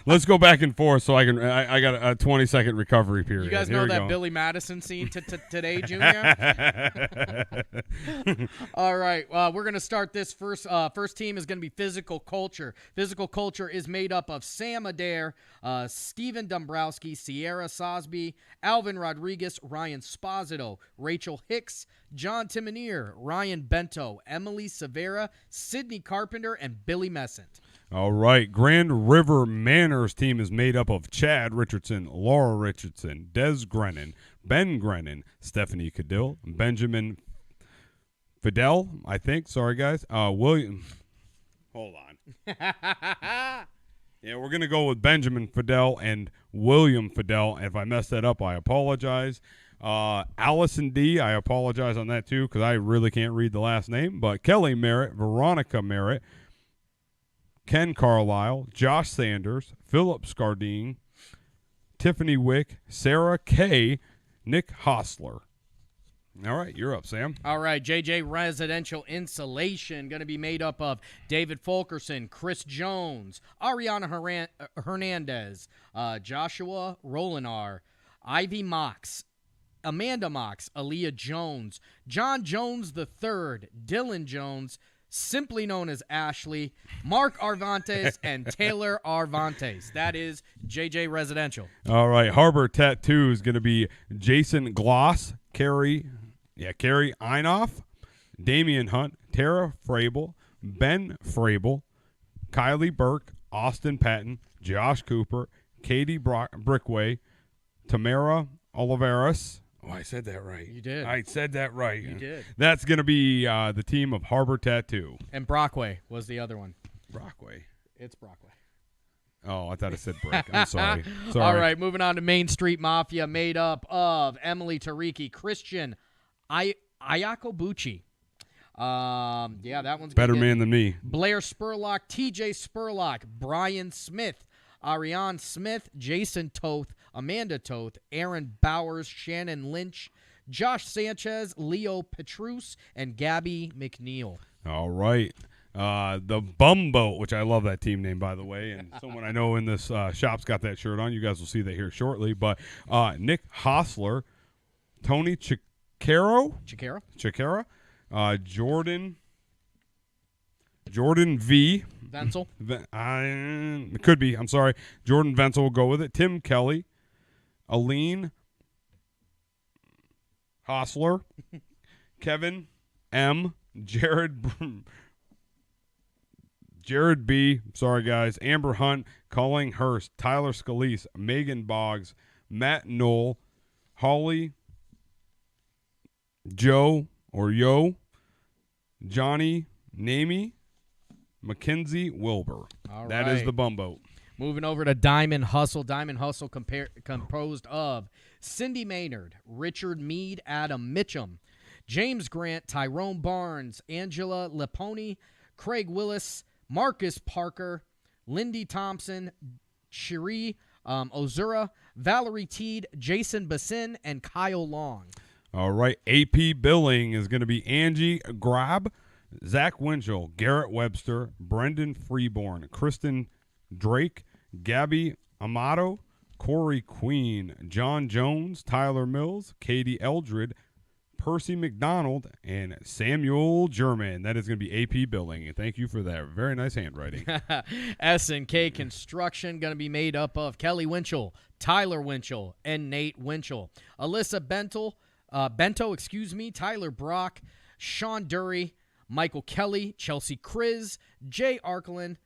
Let's go back and forth so I got a 20-second recovery period. You guys know that Billy Madison scene today, Junior? All right, we're going to start this first. First team is going to be Physical Culture. Physical Culture is made up of Sam Adair, Stephen Dombrowski, Sierra Sosby, Alvin Rodriguez, Ryan Sposito, Rachel Hicks, John Timoneer, Ryan Bento, Emily Severa, Sydney Carpenter, and Billy Messent. All right. Grand River Manors team is made up of Chad Richardson, Laura Richardson, Des Grennan, Ben Grennan, Stephanie Cadill, Benjamin Fidel, I think. Sorry, guys. William. Hold on. Yeah, we're going to go with Benjamin Fidel and William Fidel. If I messed that up, I apologize. Allison D., I apologize on that too because I really can't read the last name. But Kelly Merritt, Veronica Merritt, Ken Carlisle, Josh Sanders, Philip Scardine, Tiffany Wick, Sarah K., Nick Hostler. All right, you're up, Sam. All right, JJ Residential Insulation, going to be made up of David Fulkerson, Chris Jones, Ariana Hernandez, Joshua Rolinar, Ivy Mox, Amanda Mox, Aaliyah Jones, John Jones III, Dylan Jones, simply known as Ashley, Mark Arvantes, and Taylor Arvantes. That is JJ Residential. All right, Harbor Tattoo is going to be Jason Gloss, Carrie Einoff, Damian Hunt, Tara Frable, Ben Frable, Kylie Burke, Austin Patton, Josh Cooper, Katie Brickway, Tamara Oliveras. Oh, I said that right. You did. I said that right. You did. That's going to be the team of Harbor Tattoo. And Brockway was the other one. Brockway. It's Brockway. Oh, I thought it said Brick. I'm sorry. All right, moving on to Main Street Mafia, made up of Emily Tariki, Christian Ayako Bucci. Yeah, that one's better man than me. Blair Spurlock, TJ Spurlock, Brian Smith, Ariane Smith, Jason Toth, Amanda Toth, Aaron Bowers, Shannon Lynch, Josh Sanchez, Leo Petrus, and Gabby McNeil. All right. The Bumboat, which I love that team name, by the way, and someone I know in this shop's got that shirt on. You guys will see that here shortly. But Nick Hostler, Tony Chicaro, Jordan V. Venzel. It could be. I'm sorry. Jordan Venzel will go with it. Tim Kelly, Aline Hostler, Kevin M., Jared B., sorry guys, Amber Hunt, Colleen Hurst, Tyler Scalise, Megan Boggs, Matt Knoll, Holly, Joe or Yo, Johnny Namey, Mackenzie Wilbur. All that right. is the Bumboat. Moving over to Diamond Hustle. Diamond Hustle composed of Cindy Maynard, Richard Mead, Adam Mitchum, James Grant, Tyrone Barnes, Angela Leponi, Craig Willis, Marcus Parker, Lindy Thompson, Cherie Ozura, Valerie Teed, Jason Bassin, and Kyle Long. All right, AP billing is going to be Angie Grab, Zach Winchell, Garrett Webster, Brendan Freeborn, Kristen Drake, Gabby Amato, Corey Queen, John Jones, Tyler Mills, Katie Eldred, Percy McDonald, and Samuel German. That is going to be AP billing, and thank you for that. Very nice handwriting. S&K Construction going to be made up of Kelly Winchell, Tyler Winchell, and Nate Winchell. Alyssa Bento, Tyler Brock, Sean Dury, Michael Kelly, Chelsea Kriz, Jay Arklin,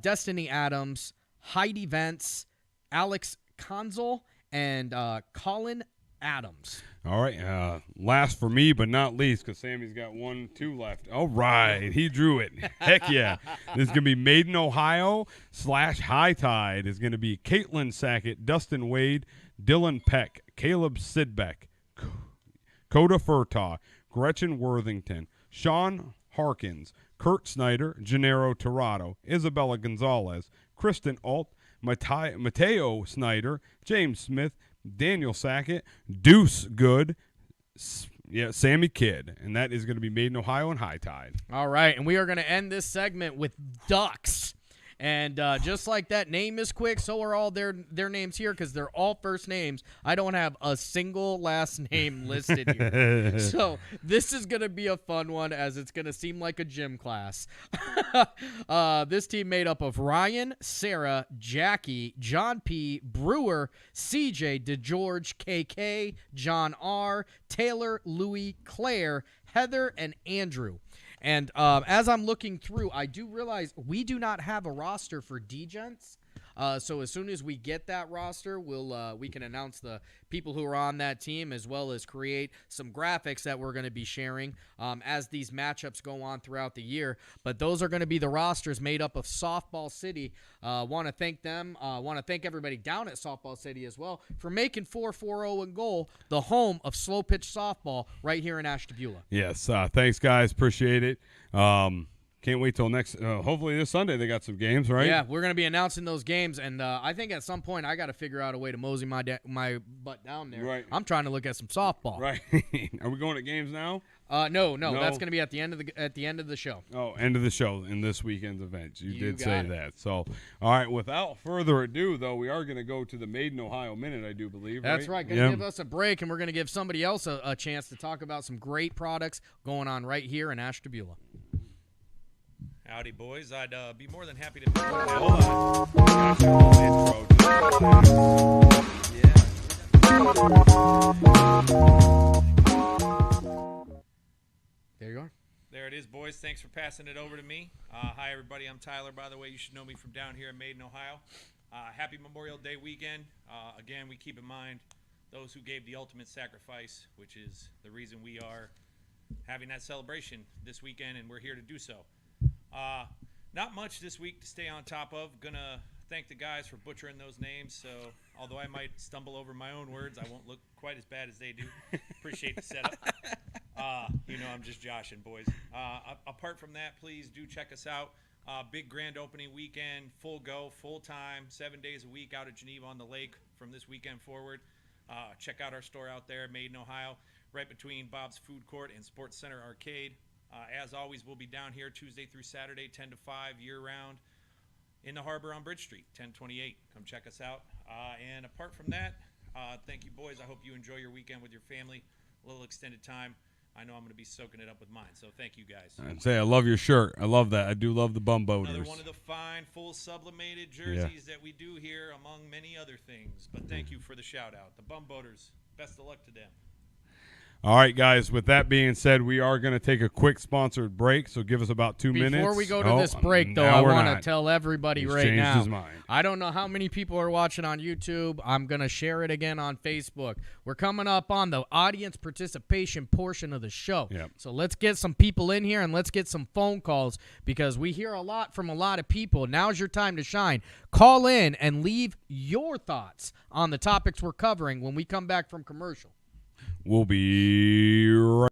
Destiny Adams, Heidi Vance, Alex Konzel, and Colin Adams. All right, last for me, but not least, because Sammy's got 1-2 left. All right, he drew it. Heck yeah. This is going to be Maiden, Ohio / High Tide. Is going to be Caitlin Sackett, Dustin Wade, Dylan Peck, Caleb Sidbeck, Coda Furtaw, Gretchen Worthington, Sean Harkins, Kurt Snyder, Gennaro Torrado, Isabella Gonzalez, Kristen Alt, Mateo Snyder, James Smith, Daniel Sackett, Deuce Good, Sammy Kidd. And that is going to be Maiden, Ohio and High Tide. All right, and we are going to end this segment with Ducks. And just like that name is quick, so are all their names here because they're all first names. I don't have a single last name listed here. So this is going to be a fun one as it's going to seem like a gym class. This team made up of Ryan, Sarah, Jackie, John P., Brewer, CJ, DeGeorge, KK, John R., Taylor, Louie, Claire, Heather, and Andrew. And as I'm looking through, I do realize we do not have a roster for D-Gents. So as soon as we get that roster, we can announce the people who are on that team as well as create some graphics that we're going to be sharing as these matchups go on throughout the year. But those are going to be the rosters made up of Softball City. Want to thank them. Want to thank everybody down at Softball City as well for making 440 and Goal the home of slow pitch softball right here in Ashtabula. Yes, thanks guys, appreciate it. Can't wait till next. Hopefully this Sunday they got some games, right? Yeah, we're going to be announcing those games, and I think at some point I got to figure out a way to mosey my butt down there. Right. I'm trying to look at some softball. Right. Are we going to games now? No, that's going to be at the end of the show. Oh, end of the show in this weekend's event. You did say that. So, all right. Without further ado, though, we are going to go to the Maiden Ohio Minute, I do believe. That's right. Going to give us a break, and we're going to give somebody else a chance to talk about some great products going on right here in Ashtabula. Howdy, boys. I'd be more than happy to. Hold on. There you are. There it is, boys. Thanks for passing it over to me. Hi, everybody. I'm Tyler, by the way. You should know me from down here in Maiden, Ohio. Happy Memorial Day weekend. Again, we keep in mind those who gave the ultimate sacrifice, which is the reason we are having that celebration this weekend, and we're here to do so. Not much this week to stay on top of. Gonna thank the guys for butchering those names. So although I might stumble over my own words, I won't look quite as bad as they do. Appreciate the setup. I'm just joshing, boys. Apart from that, please do check us out. Big grand opening weekend, full go, full time, 7 days a week out at Geneva on the Lake from this weekend forward. Check out our store out there, Maiden, Ohio, right between Bob's Food Court and Sports Center Arcade. As always, we'll be down here Tuesday through Saturday, 10 to 5, year-round, in the harbor on Bridge Street, 1028. Come check us out. And apart from that, thank you, boys. I hope you enjoy your weekend with your family, a little extended time. I know I'm going to be soaking it up with mine, so thank you, guys. I'd say I love your shirt. I love that. I do love the bum boaters. Another one of the fine, full sublimated jerseys that we do here, among many other things. But thank you for the shout-out. The bum boaters, best of luck to them. All right, guys, with that being said, we are going to take a quick sponsored break, so give us about 2 minutes. Before we go to this break, though, I want to tell everybody right now, his mind. I don't know how many people are watching on YouTube. I'm going to share it again on Facebook. We're coming up on the audience participation portion of the show. Yep. So let's get some people in here and let's get some phone calls because we hear a lot from a lot of people. Now's your time to shine. Call in and leave your thoughts on the topics we're covering when we come back from commercial. We'll be right.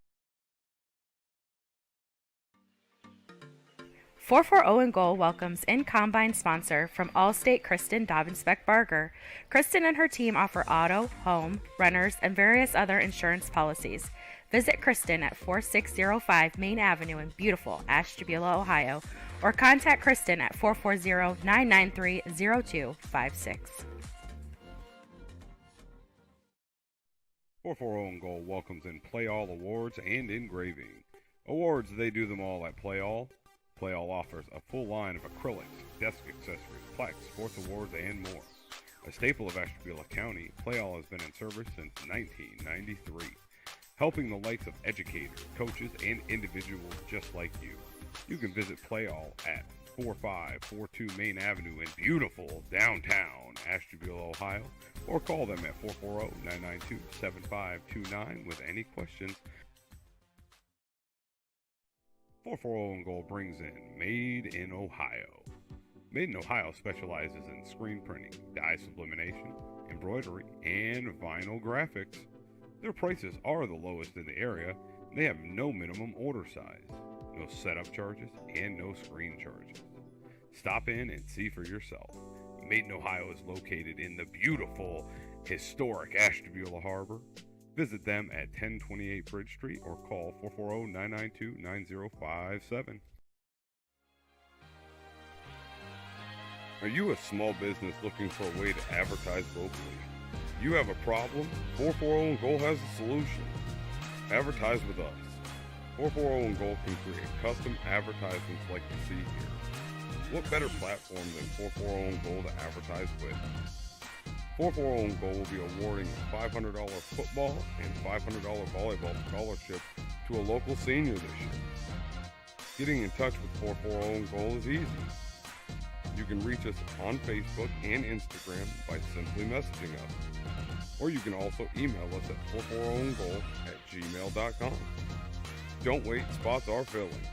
440 and Goal welcomes in-combine sponsor from Allstate Kristen Dobbins-Beck-Barger. Kristen and her team offer auto, home, renters, and various other insurance policies. Visit Kristen at 4605 Main Avenue in beautiful Ashtabula, Ohio, or contact Kristen at 440-993-0256. 440 and Goal welcomes in Play All Awards and Engraving. Awards, they do them all at Play All. Play All offers a full line of acrylics, desk accessories, plaques, sports awards, and more. A staple of Ashtabula County, Play All has been in service since 1993, helping the likes of educators, coaches, and individuals just like you. You can visit Play All at 4542 Main Avenue in beautiful downtown Ashtabula, Ohio, or call them at 440-992-7529 with any questions. 440 and Gold brings in Made in Ohio. Made in Ohio specializes in screen printing, dye sublimation, embroidery, and vinyl graphics. Their prices are the lowest in the area. They have no minimum order size, no setup charges, and no screen charges. Stop in and see for yourself. Made in Ohio is located in the beautiful, historic Ashtabula Harbor. Visit them at 1028 Bridge Street or call 440-992-9057. Are you a small business looking for a way to advertise locally? You have a problem? 440 and Gold has a solution. Advertise with us. 440 and Gold can create custom advertisements like you see here. What better platform than 440 and Gold to advertise with? 440 and Gold will be awarding a $500 football and $500 volleyball scholarship to a local senior this year. Getting in touch with 440 and Gold is easy. You can reach us on Facebook and Instagram by simply messaging us. Or you can also email us at 440goal@gmail.com. Don't wait, spots are filling.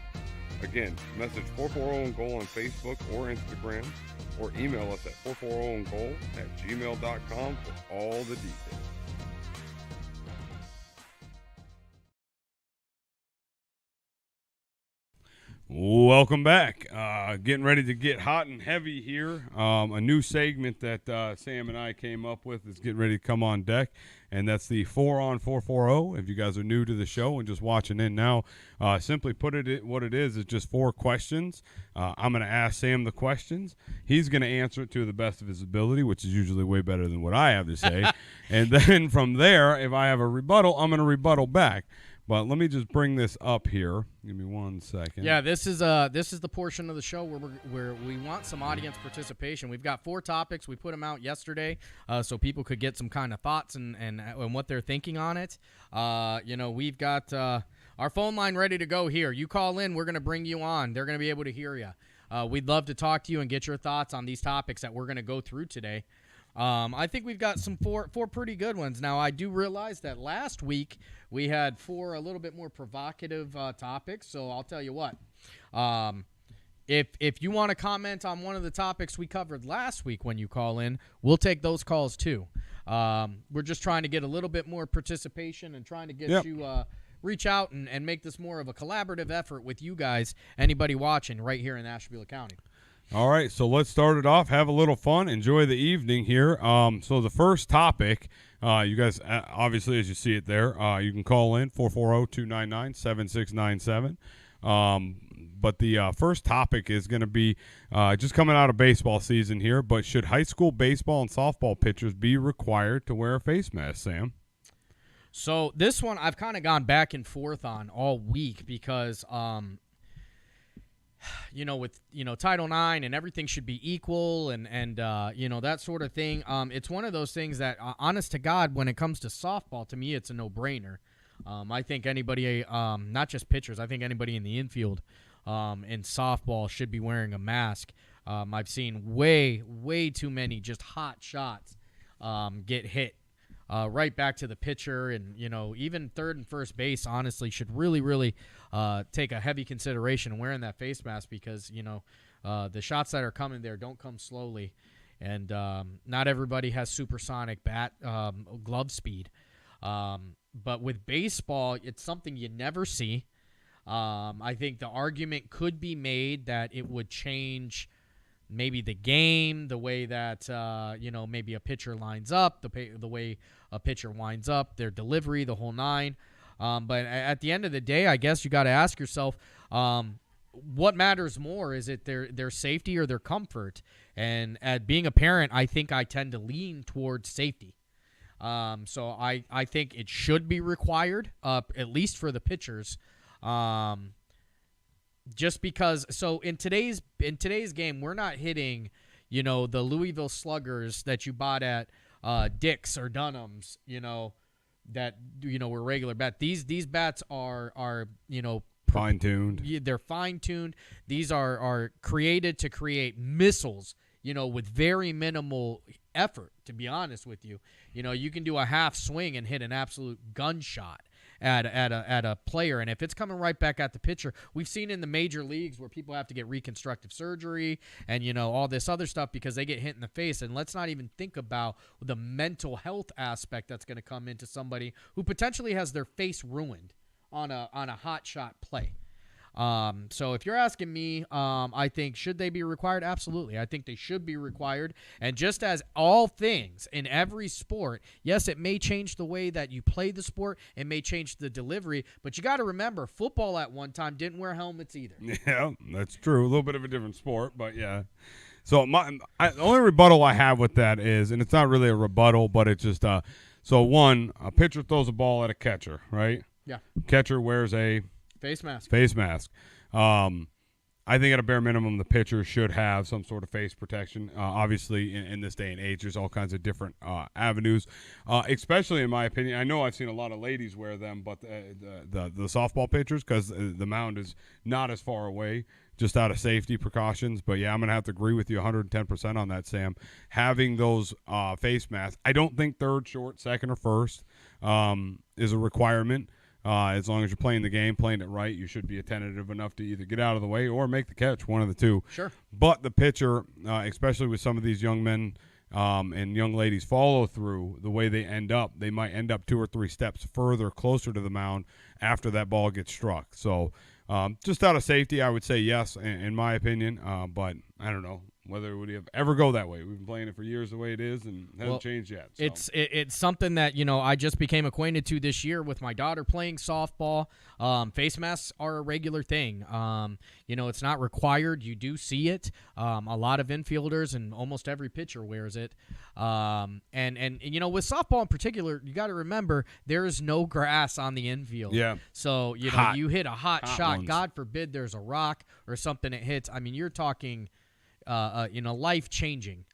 Again, message 440goal on Facebook or Instagram, or email us at 440goal@gmail.com for all the details. Welcome back. Getting ready to get hot and heavy here. A new segment that Sam and I came up with is getting ready to come on deck, and that's the 4 on 440. If you guys are new to the show and just watching in now, simply put it, what it is just 4 questions. I'm going to ask Sam the questions. He's going to answer it to the best of his ability, which is usually way better than what I have to say. And then from there, if I have a rebuttal, I'm going to rebuttal back. But let me just bring this up here. Give me 1 second. Yeah, this is the portion of the show where we want some audience participation. We've got 4 topics. We put them out yesterday, so people could get some kind of thoughts and what they're thinking on it. We've got our phone line ready to go here. You call in, we're going to bring you on. They're going to be able to hear you. We'd love to talk to you and get your thoughts on these topics that we're going to go through today. I think we've got some four pretty good ones. Now, I do realize that last week we had 4 a little bit more provocative topics, so I'll tell you what. If you want to comment on one of the topics we covered last week when you call in, we'll take those calls too. We're just trying to get a little bit more participation and trying to get you reach out and make this more of a collaborative effort with you guys, anybody watching right here in Ashtabula County. All right, so let's start it off. Have a little fun. Enjoy the evening here. So the first topic, you guys, obviously, as you see it there, you can call in 440-299-7697. But the first topic is going to be just coming out of baseball season here, but should high school baseball and softball pitchers be required to wear a face mask, Sam? So this one I've kind of gone back and forth on all week because with Title IX and everything should be equal and that sort of thing. It's one of those things that, honest to God, when it comes to softball, to me, it's a no-brainer. I think anybody, not just pitchers, I think anybody in the infield in softball should be wearing a mask. I've seen way too many just hot shots get hit right back to the pitcher, and even third and first base honestly should really take a heavy consideration wearing that face mask because the shots that are coming there don't come slowly, and not everybody has supersonic glove speed. But with baseball, it's something you never see. I think the argument could be made that it would change maybe the game, the way that maybe a pitcher lines up, the way a pitcher winds up, their delivery, the whole nine. But at the end of the day, I guess you got to ask yourself, what matters more? Is it their safety or their comfort? And at being a parent, I think I tend to lean towards safety. So I think it should be required, at least for the pitchers. Just because, so in today's game, we're not hitting, the Louisville Sluggers that you bought at Dick's or Dunham's, that were regular bat. These bats are fine-tuned. They're fine-tuned. These are created to create missiles, with very minimal effort, to be honest with you. You can do a half swing and hit an absolute gunshot at a player, and if it's coming right back at the pitcher, we've seen in the major leagues where people have to get reconstructive surgery and all this other stuff because they get hit in the face. And let's not even think about the mental health aspect that's going to come into somebody who potentially has their face ruined on a hot shot play. So if you're asking me, I think, should they be required? Absolutely. I think they should be required. And just as all things in every sport, yes, it may change the way that you play the sport. It may change the delivery. But you got to remember, football at one time didn't wear helmets either. Yeah, that's true. A little bit of a different sport, but yeah. So the only rebuttal I have with that is, and it's not really a rebuttal, but it's just, so one, a pitcher throws a ball at a catcher, right? Yeah. Catcher wears a face mask. I think at a bare minimum, the pitcher should have some sort of face protection. Obviously, in this day and age, there's all kinds of different avenues, especially in my opinion. I know I've seen a lot of ladies wear them, but the softball pitchers, because the mound is not as far away, just out of safety precautions. But, yeah, I'm going to have to agree with you 110% on that, Sam. Having those face masks, I don't think third, short, second, or first is a requirement. As long as you're playing the game, playing it right, you should be attentive enough to either get out of the way or make the catch, one of the two. Sure. But the pitcher, especially with some of these young men and young ladies follow through, the way they might end up 2 or 3 steps further, closer to the mound after that ball gets struck. So just out of safety, I would say yes, in my opinion. But I don't know whether it would ever go that way. We've been playing it for years the way it is, and it hasn't changed yet. So. It's something that, I just became acquainted to this year with my daughter playing softball. Face masks are a regular thing. It's not required. You do see it. A lot of infielders and almost every pitcher wears it. And with softball in particular, you got to remember there is no grass on the infield. Yeah. So, you hit a hot shot. Ones. God forbid there's a rock or something that hits. I mean, you're talking life-changing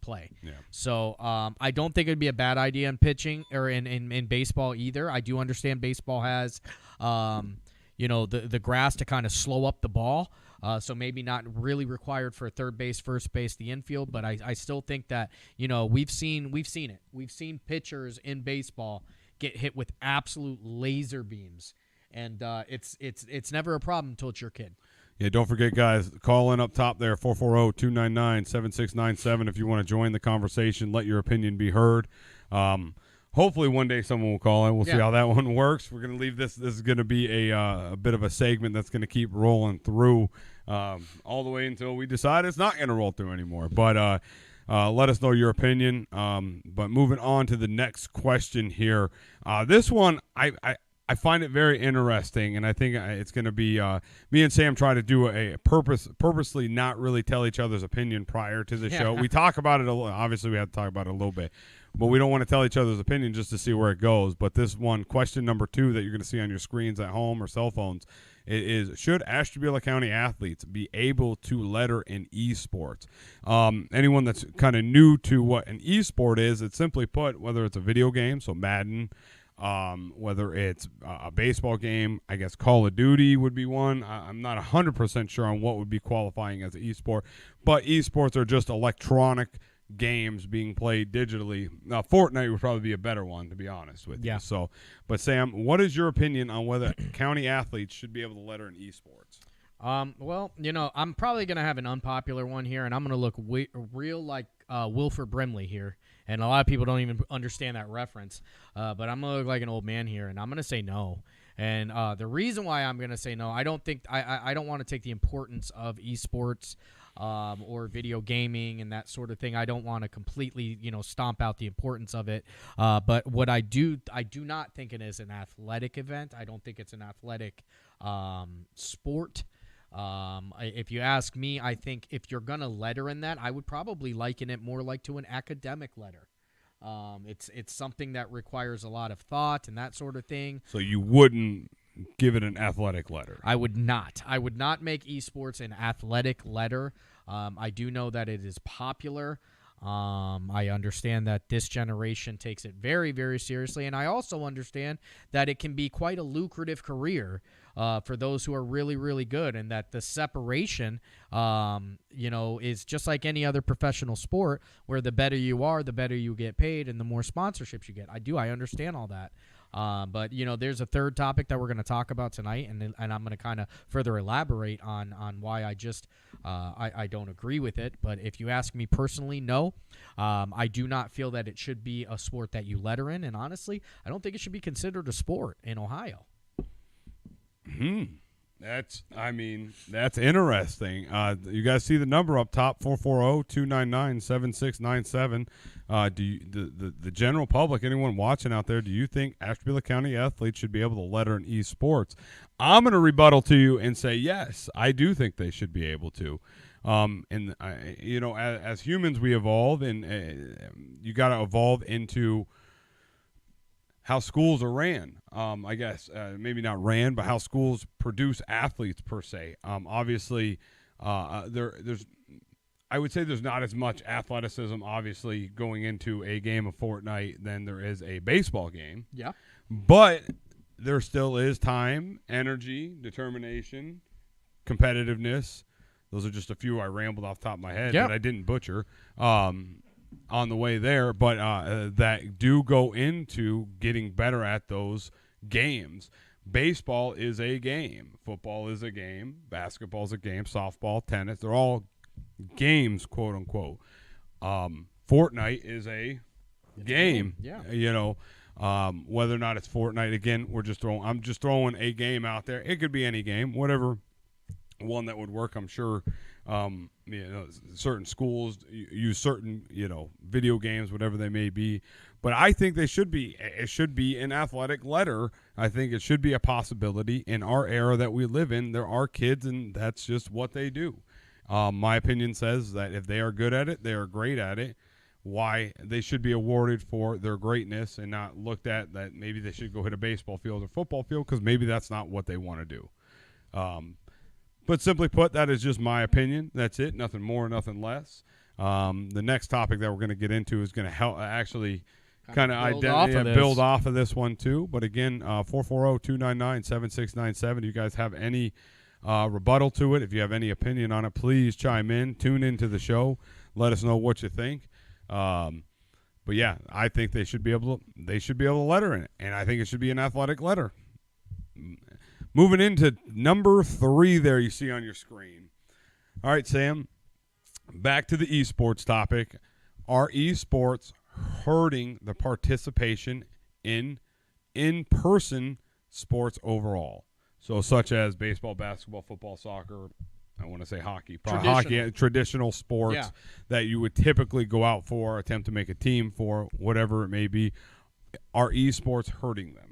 play. Yeah. So I don't think it'd be a bad idea in pitching or in baseball either. I do understand baseball has, the grass to kind of slow up the ball. So maybe not really required for third base, first base, the infield. But I still think that, we've seen it. We've seen pitchers in baseball get hit with absolute laser beams. And it's never a problem until it's your kid. Yeah, don't forget, guys, call in up top there, 440-299-7697 if you want to join the conversation. Let your opinion be heard. Hopefully one day someone will call in. We'll see how that one works. We're going to leave this. This is going to be a bit of a segment that's going to keep rolling through all the way until we decide it's not going to roll through anymore. But let us know your opinion. But moving on to the next question here. This one, I find it very interesting, and I think it's going to be me and Sam try to do a purposely not really tell each other's opinion prior to the show. We talk about it a little. Obviously, we have to talk about it a little bit, but we don't want to tell each other's opinion just to see where it goes. But this one, question number 2 that you're going to see on your screens at home or cell phones is, should Ashtabula County athletes be able to letter in esports? Anyone that's kind of new to what an esport is, it's simply put, whether it's a video game, so Madden, whether it's a baseball game, I guess Call of Duty would be one. I'm not 100% sure on what would be qualifying as an esport, but esports are just electronic games being played digitally. Fortnite would probably be a better one, to be honest with you. So, but Sam, what is your opinion on whether county athletes should be able to letter in esports? Well, I'm probably going to have an unpopular one here, and I'm going to look real like Wilford Brimley here. And a lot of people don't even understand that reference. But I'm going to look like an old man here, and I'm going to say no. And the reason why I'm going to say no, I don't want to take the importance of esports or video gaming and that sort of thing. I don't want to completely, stomp out the importance of it. But what I do not think it is an athletic event. I don't think it's an athletic sport. If you ask me, I think if you're going to letter in that, I would probably liken it more like to an academic letter. It's something that requires a lot of thought and that sort of thing. So you wouldn't give it an athletic letter? I would not. I would not make esports an athletic letter. I do know that it is popular. I understand that this generation takes it very, very seriously, and I also understand that it can be quite a lucrative career for those who are really, really good, and that the separation, is just like any other professional sport, where the better you are, the better you get paid, and the more sponsorships you get. I understand all that. But there's a third topic that we're going to talk about tonight, and I'm going to kind of further elaborate on why I don't agree with it. But if you ask me personally, no, I do not feel that it should be a sport that you letter in, and honestly, I don't think it should be considered a sport in Ohio. That's interesting. You guys see the number up top, 440-299-7697. The general public, anyone watching out there, do you think Ashtabula County athletes should be able to letter in esports? I'm going to rebuttal to you and say, yes, I do think they should be able to. As humans, we evolve, and you got to evolve into how schools are ran. I guess maybe not ran, but how schools produce athletes per se. Obviously, there's I would say there's not as much athleticism, obviously, going into a game of Fortnite than there is a baseball game. Yeah. But there still is time, energy, determination, competitiveness. Those are just a few I rambled off the top of my head that I didn't butcher on the way there, but that do go into getting better at those games. Baseball is a game. Football is a game. Basketball is a game. Softball, tennis, they're all games, quote unquote. Fortnite is a game. Yeah. Whether or not it's Fortnite, again, I'm just throwing a game out there. It could be any game, whatever one that would work. I'm sure certain schools use certain video games, whatever they may be, but I think it should be an athletic letter. I think it should be a possibility in our era that we live in. There are kids, and that's just what they do. My opinion says that if they are good at it, they are great at it. Why they should be awarded for their greatness and not looked at that maybe they should go hit a baseball field or football field, because maybe that's not what they want to do. But simply put, that is just my opinion. That's it. Nothing more, nothing less. The next topic that we're going to get into is going to help actually kind of build off of this one too. But again, 440-299-7697. Do you guys have any rebuttal to it? If you have any opinion on it, please chime in. Tune into the show. Let us know what you think. But yeah, I think they should be able to letter in it, and I think it should be an athletic letter. Moving into number 3 there you see on your screen. All right, Sam, back to the esports topic. Are esports hurting the participation in in-person sports overall? So such as baseball, basketball, football, soccer, I want to say hockey. Traditional sports that you would typically go out for, attempt to make a team for, whatever it may be. Are esports hurting them?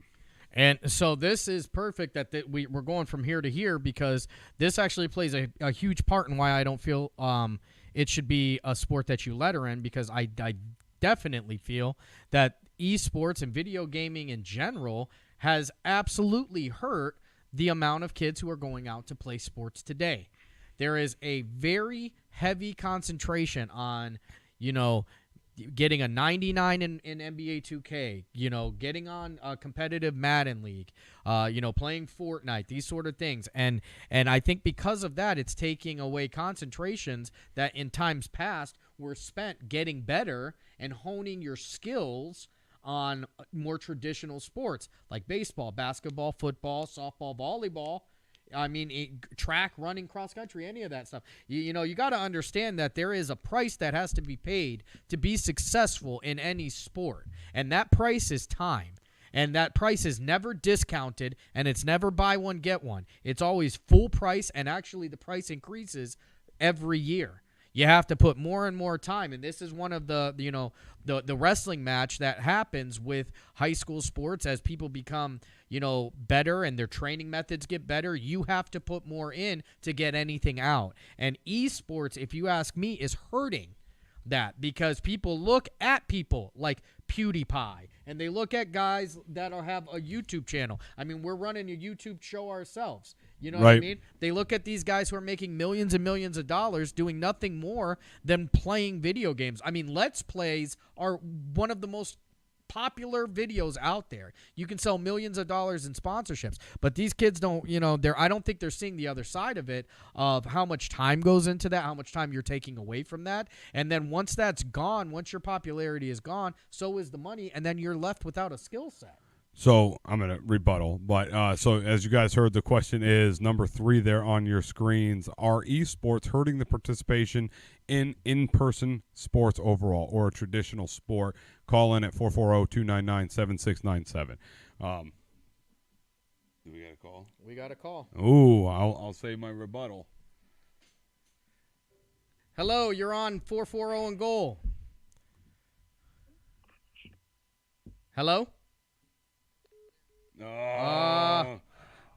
And so this is perfect that we're going from here to here, because this actually plays a huge part in why I don't feel it should be a sport that you letter in, because I definitely feel that esports and video gaming in general has absolutely hurt the amount of kids who are going out to play sports today. There is a very heavy concentration on, getting a 99 in NBA 2K, getting on a competitive Madden League, playing Fortnite, these sort of things. And I think because of that, it's taking away concentrations that in times past were spent getting better and honing your skills on more traditional sports like baseball, basketball, football, softball, volleyball. I mean, track, running, cross country, any of that stuff. You got to understand that there is a price that has to be paid to be successful in any sport. And that price is time. And that price is never discounted, and it's never buy one, get one. It's always full price, and actually the price increases every year. You have to put more and more time, and this is one of the wrestling match that happens with high school sports as people become, better and their training methods get better. You have to put more in to get anything out. And esports, if you ask me, is hurting that, because people look at people like PewDiePie, and they look at guys that have a YouTube channel. I mean, we're running a YouTube show ourselves. You know what I mean? They look at these guys who are making millions and millions of dollars doing nothing more than playing video games. I mean, Let's Plays are one of the most popular videos out there. You can sell millions of dollars in sponsorships, but these kids don't, I don't think they're seeing the other side of it, of how much time goes into that, how much time you're taking away from that. And then once that's gone, once your popularity is gone, so is the money, and then you're left without a skill set. So I'm going to rebuttal. But so as you guys heard, the question is number 3 there on your screens. Are esports hurting the participation in in-person sports overall or a traditional sport? Call in at 440-299-7697. Do we got a call? We got a call. Ooh, I'll save my rebuttal. Hello, you're on 440 and goal. Hello?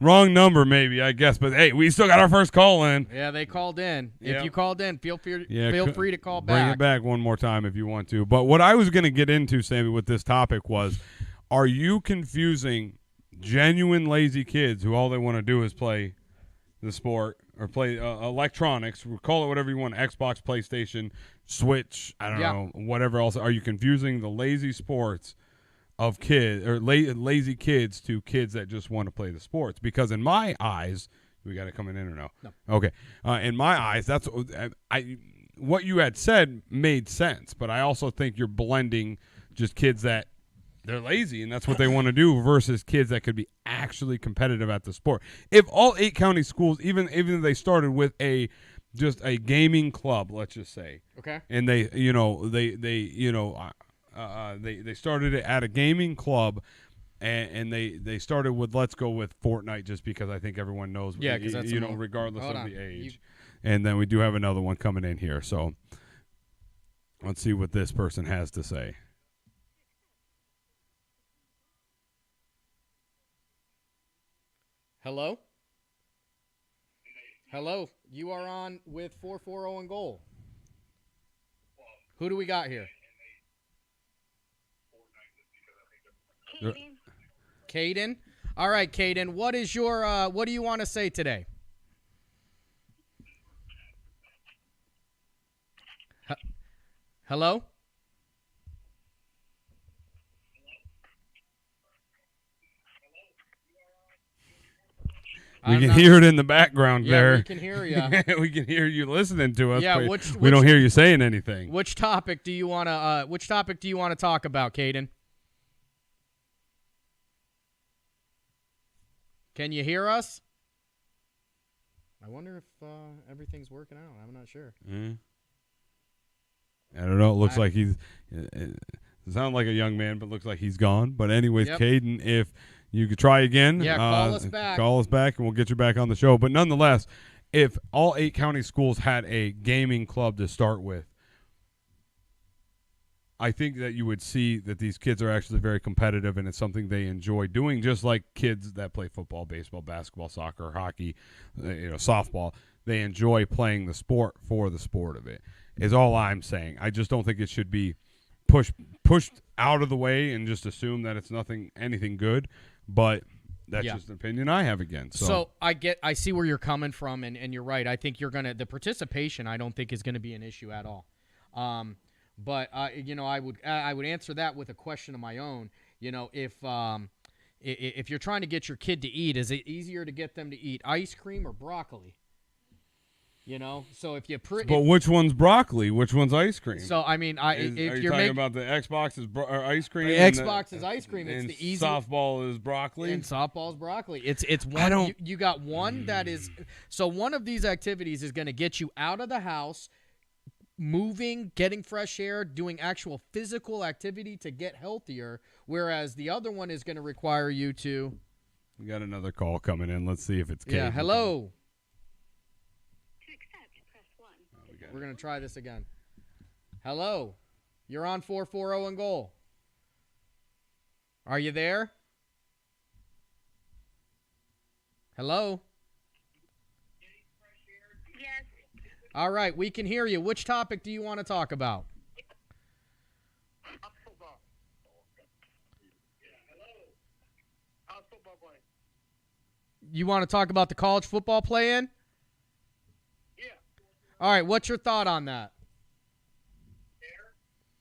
Wrong number, maybe, I guess. But, hey, we still got our first call in. Yeah, they called in. Yep. If you called in, feel free to call back. Bring it back one more time if you want to. But what I was going to get into, Sammy, with this topic was, are you confusing genuine lazy kids who all they want to do is play the sport or play electronics, call it whatever you want, Xbox, PlayStation, Switch, I don't know, whatever else. Are you confusing the lazy sports of kids or lazy kids to kids that just want to play the sports? Because in my eyes, we got it coming in or no? No. Okay. In my eyes, that's what you had said made sense, but I also think you're blending just kids that they're lazy and that's what they want to do versus kids that could be actually competitive at the sport. If all 8 county schools, even if they started with just a gaming club, let's just say, okay, and they started it at a gaming club, and they started with, let's go with Fortnite, just because I think everyone knows. Yeah, because that's regardless of the age. And then we do have another one coming in here, so let's see what this person has to say. Hello? Hello, you are on with 440 and goal. Who do we got here? Caden. All right, Caden. What is your what do you want to say today? Hello? We can hear it in the background there. Yeah, we can hear you. We can hear you listening to us. Yeah, we don't hear you saying anything. Which topic do you want to talk about, Caden? Can you hear us? I wonder if everything's working out. I'm not sure. I don't know. It looks like he's sound like a young man, but looks like he's gone. But anyways, yep. Caden, if you could try again. Yeah, call us back. Call us back, and we'll get you back on the show. But nonetheless, if all 8 county schools had a gaming club to start with, I think that you would see that these kids are actually very competitive, and it's something they enjoy doing, just like kids that play football, baseball, basketball, soccer, hockey, softball. They enjoy playing the sport for the sport of it, is all I'm saying. I just don't think it should be pushed out of the way and just assume that it's anything good. But that's just an opinion I have again. So I see where you're coming from, and you're right. I think the participation I don't think is gonna be an issue at all. But I would answer that with a question of my own. If you're trying to get your kid to eat, is it easier to get them to eat ice cream or broccoli? So if you but which one's broccoli? Which one's ice cream? So I mean, if you're talking about the Xbox is ice cream, Xbox is ice cream. It's and the easy. Softball is broccoli. And softball is broccoli. It's one. You got one that is. So one of these activities is going to get you out of the house, moving, getting fresh air, doing actual physical activity to get healthier. Whereas the other one is going to require you to. We got another call coming in. Let's see if it's Kate. Yeah. Hello. We're going to try this again. Hello. You're on 440 and goal. Are you there? Hello? Yes. All right, we can hear you. Which topic do you want to talk about? You want to talk about the college football play-in? Yeah. All right, what's your thought on that?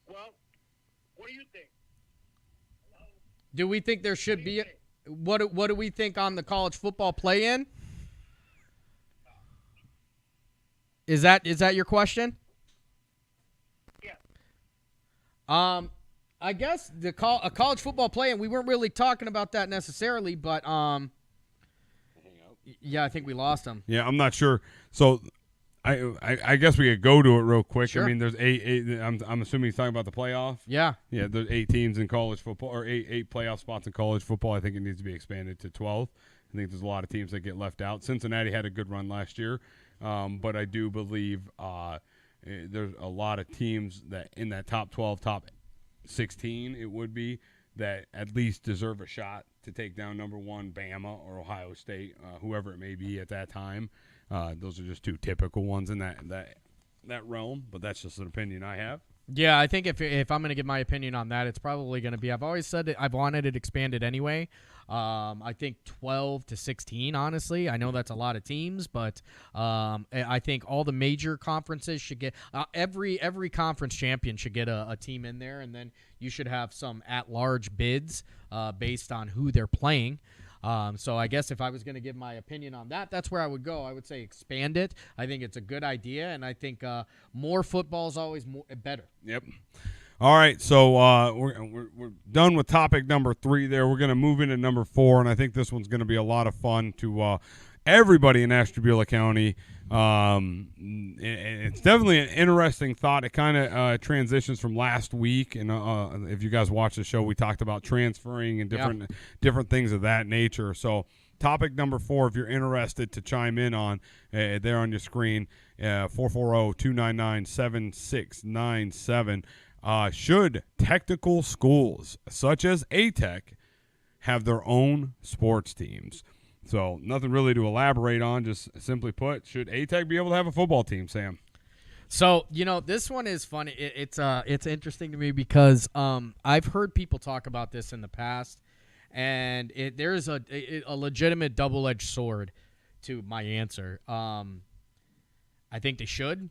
Well, what do you think? Do we think there should be what do we think on the college football play-in? Is that your question? Yeah. I guess a college football play-in, we weren't really talking about that necessarily, but yeah, I think we lost him. Yeah, I'm not sure. So I guess we could go to it real quick. Sure. I mean, there's eight. I'm assuming he's talking about the playoff. Yeah. Yeah, there's 8 teams in college football, or eight playoff spots in college football. I think it needs to be expanded to 12. I think there's a lot of teams that get left out. Cincinnati had a good run last year, but I do believe there's a lot of teams that in that top 12, top 16, it would be, that at least deserve a shot to take down number 1 Bama or Ohio State, whoever it may be at that time. Those are just 2 typical ones in that realm, but that's just an opinion I have. Yeah, I think if I'm going to give my opinion on that, it's probably going to be, I've always said I've wanted it expanded anyway. I think 12 to 16, honestly. I know that's a lot of teams, but I think all the major conferences should get every conference champion should get a team in there, and then you should have some at-large bids based on who they're playing. So I guess if I was going to give my opinion on that, that's where I would go. I would say expand it. I think it's a good idea, and I think more football is always better. Yep. All right, so we're done with topic number 3 there. We're going to move into number 4, and I think this one's going to be a lot of fun to everybody in Ashtabula County. It's definitely an interesting thought. It kind of transitions from last week, and if you guys watch the show, we talked about transferring and different things of that nature. So topic number 4, if you're interested to chime in on, there on your screen, 440-299-7697. Should technical schools such as ATech have their own sports teams? So nothing really to elaborate on, just simply put, should ATech be able to have a football team, Sam? So, this one is funny. It's interesting to me because I've heard people talk about this in the past, and there's a legitimate double-edged sword to my answer. I think they should.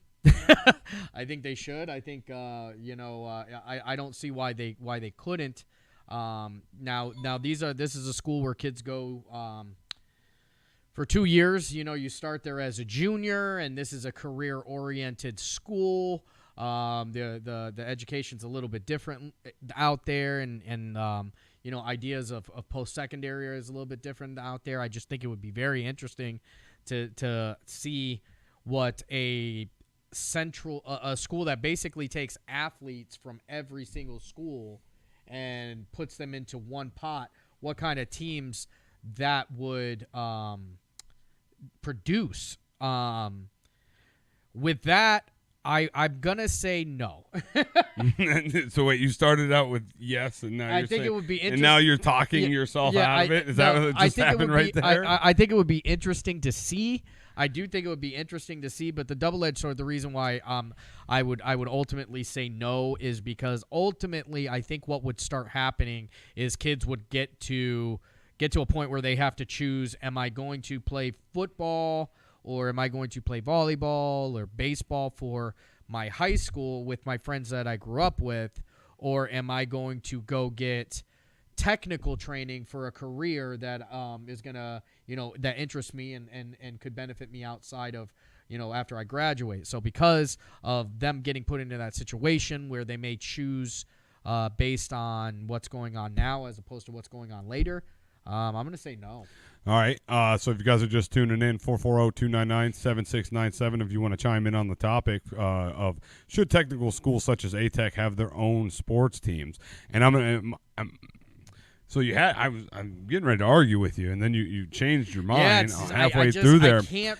I think they should. I think I don't see why they couldn't. Now this is a school where kids go for 2 years. You start there as a junior, and this is a career-oriented school. The education's a little bit different out there, and ideas of post-secondary is a little bit different out there. I just think it would be very interesting to see what a school that basically takes athletes from every single school and puts them into one pot, what kind of teams that would produce. With that, I'm gonna say no. So wait, you started out with yes, and now I think it would be interesting. And now you're talking yourself out of it. Is that what just happened right there? I think it would be interesting to see. I do think it would be interesting to see, but the double-edged sword, the reason why I would ultimately say no is because ultimately I think what would start happening is kids would get to a point where they have to choose, am I going to play football or am I going to play volleyball or baseball for my high school with my friends that I grew up with, or am I going to go get technical training for a career that is going to, that interests me and could benefit me outside of, after I graduate. So because of them getting put into that situation where they may choose based on what's going on now as opposed to what's going on later, I'm going to say no. All right. So if you guys are just tuning in, 440-299-7697, if you want to chime in on the topic of should technical schools such as ATech have their own sports teams? And I'm getting ready to argue with you, and then you changed your mind halfway through there. I can't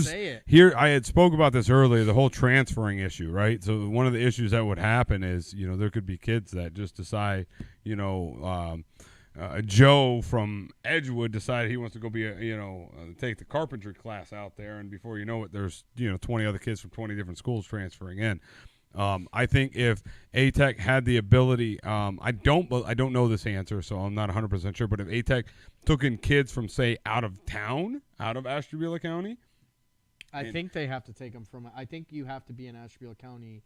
say it. Here I had spoke about this earlier, the whole transferring issue, right? So one of the issues that would happen is, there could be kids that just decide, Joe from Edgewood decided he wants to go be take the carpentry class out there, and before you know it, there's 20 other kids from 20 different schools transferring in. I think if A-Tech had the ability, I don't know this answer, so I'm not 100% sure, but if A-Tech took in kids from, say, out of town, out of Ashtabula County, I think they have to take them from. I think you have to be in Ashtabula County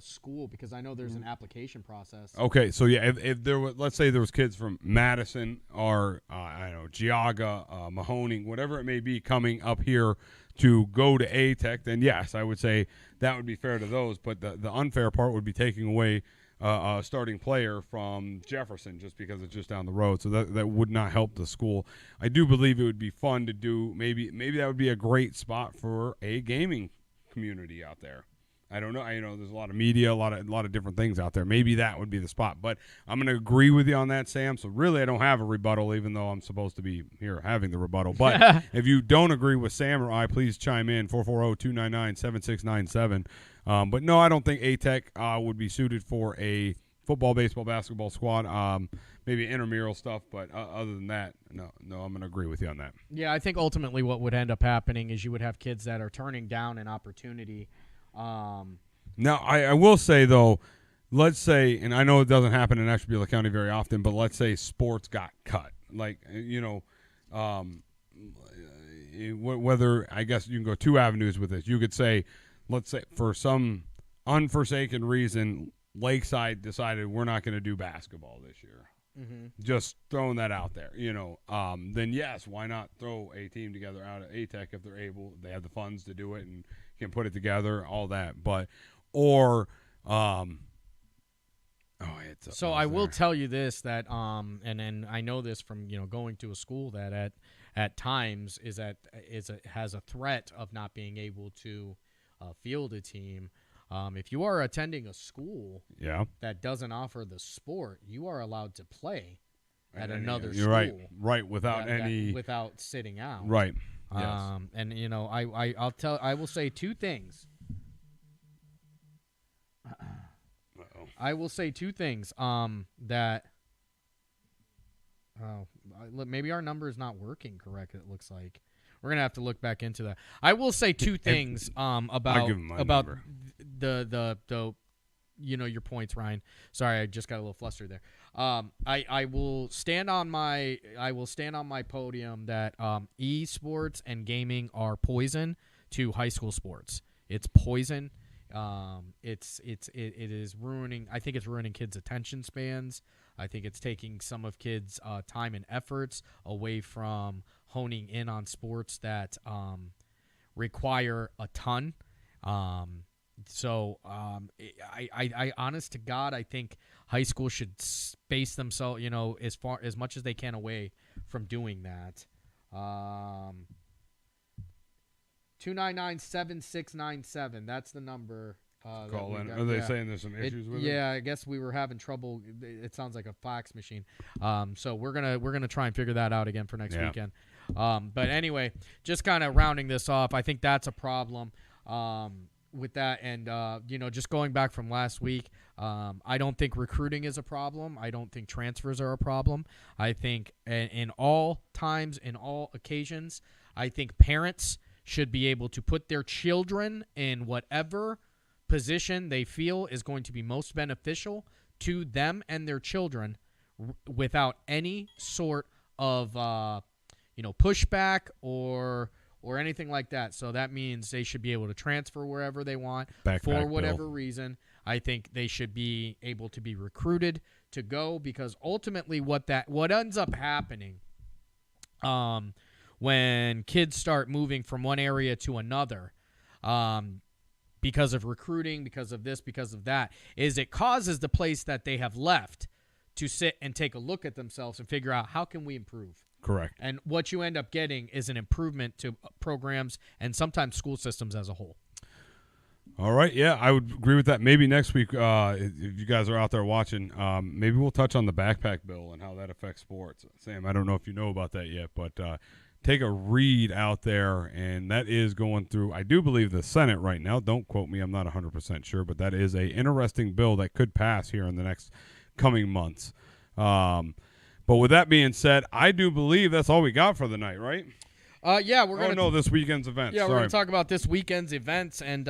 school, because I know there's an application process. Okay, so yeah, if there was, let's say there was kids from Madison or I don't know, Geauga, Mahoning, whatever it may be, coming up here to go to A-Tech, then yes, I would say that would be fair to those. But the unfair part would be taking away a starting player from Jefferson just because it's just down the road. So that would not help the school. I do believe it would be fun to do. Maybe that would be a great spot for a gaming community out there. I don't know. There's a lot of media, a lot of different things out there. Maybe that would be the spot. But I'm going to agree with you on that, Sam. So really, I don't have a rebuttal, even though I'm supposed to be here having the rebuttal. But if you don't agree with Sam or I, please chime in, 440-299-7697. But no, I don't think A-Tech would be suited for a football, baseball, basketball squad. Maybe intramural stuff, but other than that, no, I'm going to agree with you on that. Yeah, I think ultimately what would end up happening is you would have kids that are turning down an opportunity. Now, I will say, though, let's say, and I know it doesn't happen in Ashtabula County very often, but let's say sports got cut. Like, whether, I guess you can go two avenues with this. You could say, let's say, for some unforsaken reason, Lakeside decided we're not going to do basketball this year. Mm-hmm. Just throwing that out there, then yes, why not throw a team together out at A-Tech if they're able, they have the funds to do it and can put it together, all that. But, I will tell you this, that, and I know this from, going to a school that at times has a threat of not being able to field a team. If you are attending a school that doesn't offer the sport, you are allowed to play at another school. You're right, without sitting out. Right. Yes. And I will say two things. I will say two things. That maybe our number is not working correct. It looks like we're gonna have to look back into that. I will say two things. About the your points, Ryan. Sorry, I just got a little flustered there. I will stand on my podium that esports and gaming are poison to high school sports. It's poison. It is ruining. I think it's ruining kids' attention spans. I think it's taking some of kids' time and efforts away from honing in on sports that require a ton. So I honest to God, I think high school should space themselves, as much as they can away from doing that. 299-7697. That's the number. Call in. Are they saying there's some issues with it? Yeah, I guess we were having trouble. It sounds like a fax machine. So we're gonna try and figure that out again for next weekend. But anyway, just kind of rounding this off, I think that's a problem. With that, and just going back from last week, I don't think recruiting is a problem. I don't think transfers are a problem. I think in all times, in all occasions, I think parents should be able to put their children in whatever position they feel is going to be most beneficial to them and their children without any sort of pushback or anything like that. So that means they should be able to transfer wherever they want for whatever reason. I think they should be able to be recruited to go, because ultimately what ends up happening when kids start moving from one area to another, because of recruiting, because of this, because of that, is it causes the place that they have left to sit and take a look at themselves and figure out, how can we improve? Correct. And what you end up getting is an improvement to programs and sometimes school systems as a whole. All right. Yeah, I would agree with that. Maybe next week, if you guys are out there watching, maybe we'll touch on the backpack bill and how that affects sports. Sam, I don't know if you know about that yet, but take a read out there, and that is going through, I do believe, the Senate right now. Don't quote me. I'm not 100% sure, but that is a interesting bill that could pass here in the next coming months. But with that being said, I do believe that's all we got for the night, right? Yeah, we're going to this weekend's events. Yeah, we're going to talk about this weekend's events, and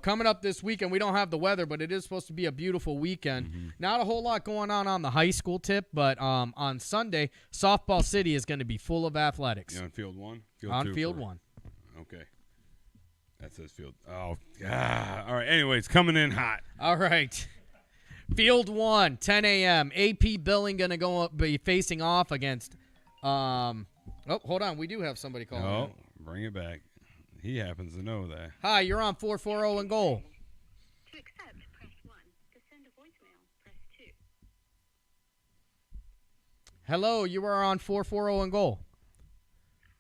coming up this weekend, we don't have the weather, but it is supposed to be a beautiful weekend. Mm-hmm. Not a whole lot going on the high school tip, but on Sunday, Softball City is going to be full of athletics. You on field one? On field one. Okay. That says field. Oh, God. All right. Anyways, coming in hot. All right. Field 1, 10 a.m. AP Billing going to be facing off against hold on. We do have somebody calling. Oh, bring it back. He happens to know that. Hi, you're on 440 and goal. To accept, press 1. To send a voicemail, press 2. Hello, you are on 440 and goal.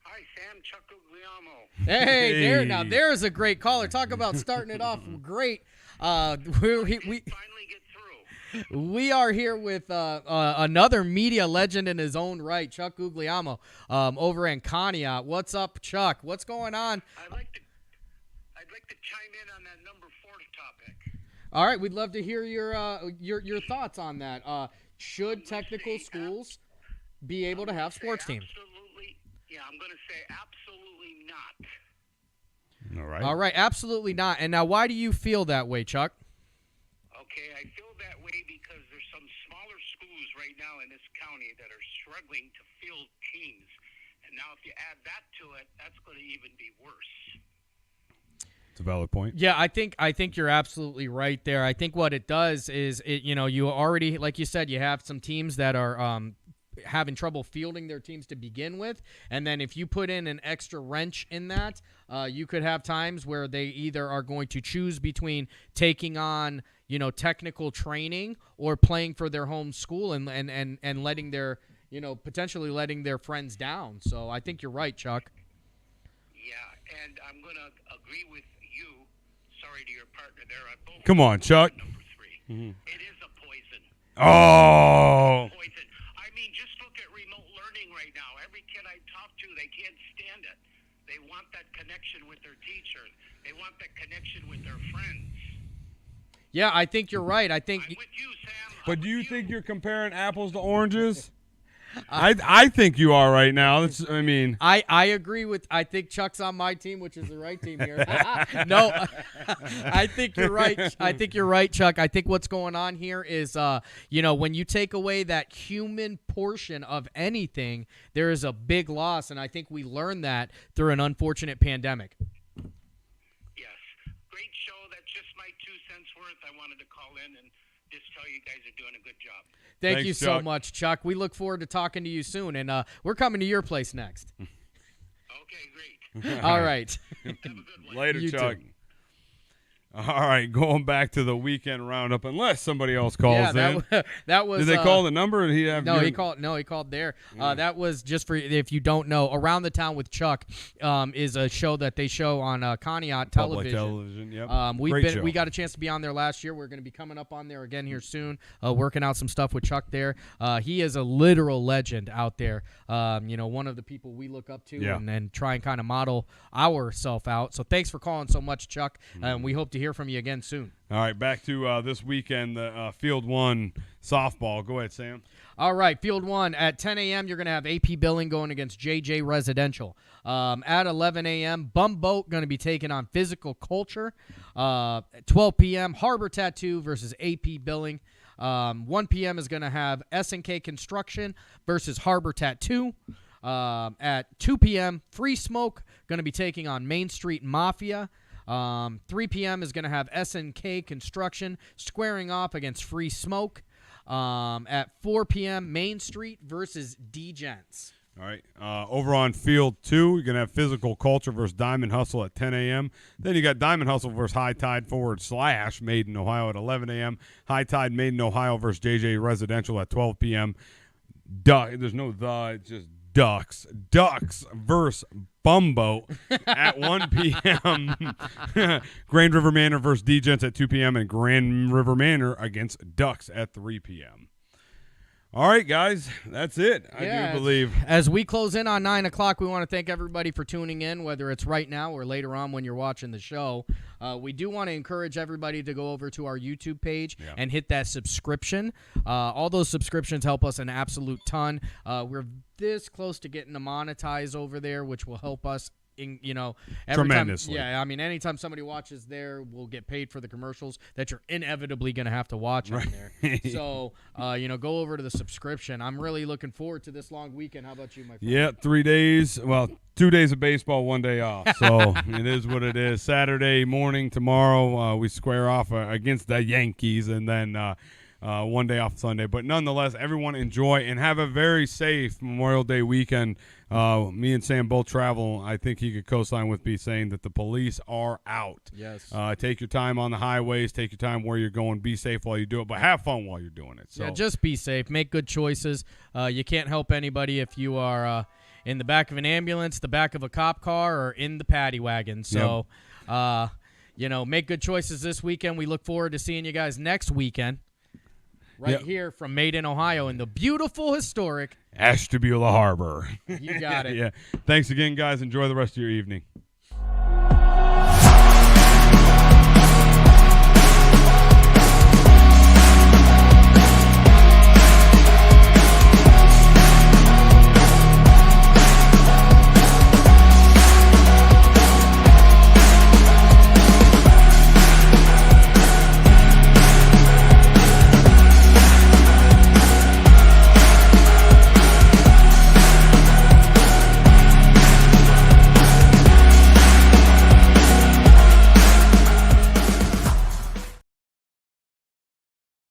Hi, Sam. Chuck Guglielmo. Hey, there's a great caller. Talk about starting it off great. Finally get through. We are here with another media legend in his own right, Chuck Guglielmo, over in Conneaut. What's up, Chuck? What's going on? I'd like to chime in on that number 4 topic. All right, we'd love to hear your thoughts on that. Should technical schools be able to have sports teams? Absolutely. Yeah, I'm going to say absolutely not. All right, absolutely not. And now, why do you feel that way, Chuck? Okay, I feel that way because there's some smaller schools right now in this county that are struggling to field teams. And now if you add that to it, that's going to even be worse. It's a valid point. Yeah, I think you're absolutely right there. I think what it does is you already, like you said, you have some teams that are having trouble fielding their teams to begin with, and then if you put in an extra wrench in that, you could have times where they either are going to choose between taking on technical training or playing for their home school and letting their potentially letting their friends down. So I think you're right, Chuck. Yeah, and I'm going to agree with you. Sorry to your partner there. Come on, Chuck. Number 3. Mm-hmm. It is a poison. Oh. Poison. I mean, just look at remote learning right now. Every kid I talk to, they can't stand it. They want that connection with their teachers. They want that connection with their friends. Yeah, I think you're right. I think. I'm with you, Sam. But do you think you're comparing apples to oranges? I think you are right now. I agree with. I think Chuck's on my team, which is the right team here. No, I think you're right. I think you're right, Chuck. I think what's going on here is, when you take away that human portion of anything, there is a big loss, and I think we learned that through an unfortunate pandemic. Yes, great show. That's just my 2 cents worth. I wanted to call in and just tell you guys are doing a good job. Thanks, Thanks, you so Chuck. much, Chuck. We look forward to talking to you soon, and we're coming to your place next. Okay, great. All right. Have a good one. Later, You Chuck. too. All right, going back to the weekend roundup, unless somebody else calls in. That was. Did they call the number? Or did he have He called there. That was just for if you don't know. Around the Town with Chuck is a show that they show on Conneaut Public television. Yep. We show. got a chance to be on there last year. We're going to be coming up on there again here soon, working out some stuff with Chuck there. He is a literal legend out there. One of the people we look up to and try and kind of model ourselves out. So thanks for calling so much, Chuck. And we hope to hear from you again soon. All right, back to this weekend, the Field 1 softball. Go ahead, Sam. All right, Field 1 at 10 a.m. You're going to have AP Billing going against JJ Residential. At 11 a.m., Bumboat going to be taking on Physical Culture. At 12 p.m., Harbor Tattoo versus AP Billing. 1 p.m. is going to have S&K Construction versus Harbor Tattoo. At 2 p.m., Free Smoke going to be taking on Main Street Mafia. 3 p.m. is going to have S&K Construction squaring off against Free Smoke. At 4 p.m., Main Street versus D-Gents. All right. Over on Field 2, you're going to have Physical Culture versus Diamond Hustle at 10 a.m. Then you got Diamond Hustle versus High Tide Forward / Made in Ohio at 11 a.m. High Tide Made in Ohio versus JJ Residential at 12 p.m. There's no it's just Ducks versus Bumboat at 1 p.m. Grand River Manor versus D-Gents at 2 p.m. and Grand River Manor against Ducks at 3 p.m. All right, guys, that's it. I do believe. As we close in on 9 o'clock, we want to thank everybody for tuning in, whether it's right now or later on when you're watching the show. We do want to encourage everybody to go over to our YouTube page and hit that subscription. All those subscriptions help us an absolute ton. We're this close to getting to monetize over there, which will help us every tremendously. time, I mean, anytime somebody watches there, we'll get paid for the commercials that you're inevitably going to have to watch on there. So, go over to the subscription. I'm really looking forward to this long weekend. How about you, my friend? Yeah, 3 days. Well, 2 days of baseball, 1 day off. So it is what it is. Saturday morning tomorrow, we square off against the Yankees, and then 1 day off Sunday. But nonetheless, everyone enjoy and have a very safe Memorial Day weekend. Me and Sam both travel. I think he could co-sign with me saying that the police are out. Yes. Take your time on the highways. Take your time where you're going. Be safe while you do it, but have fun while you're doing it. So. Yeah, just be safe. Make good choices. You can't help anybody if you are in the back of an ambulance, the back of a cop car, or in the paddy wagon. So, make good choices this weekend. We look forward to seeing you guys next weekend. Here from Made in Ohio in the beautiful, historic Ashtabula Harbor. You got it. Yeah. Thanks again, guys. Enjoy the rest of your evening.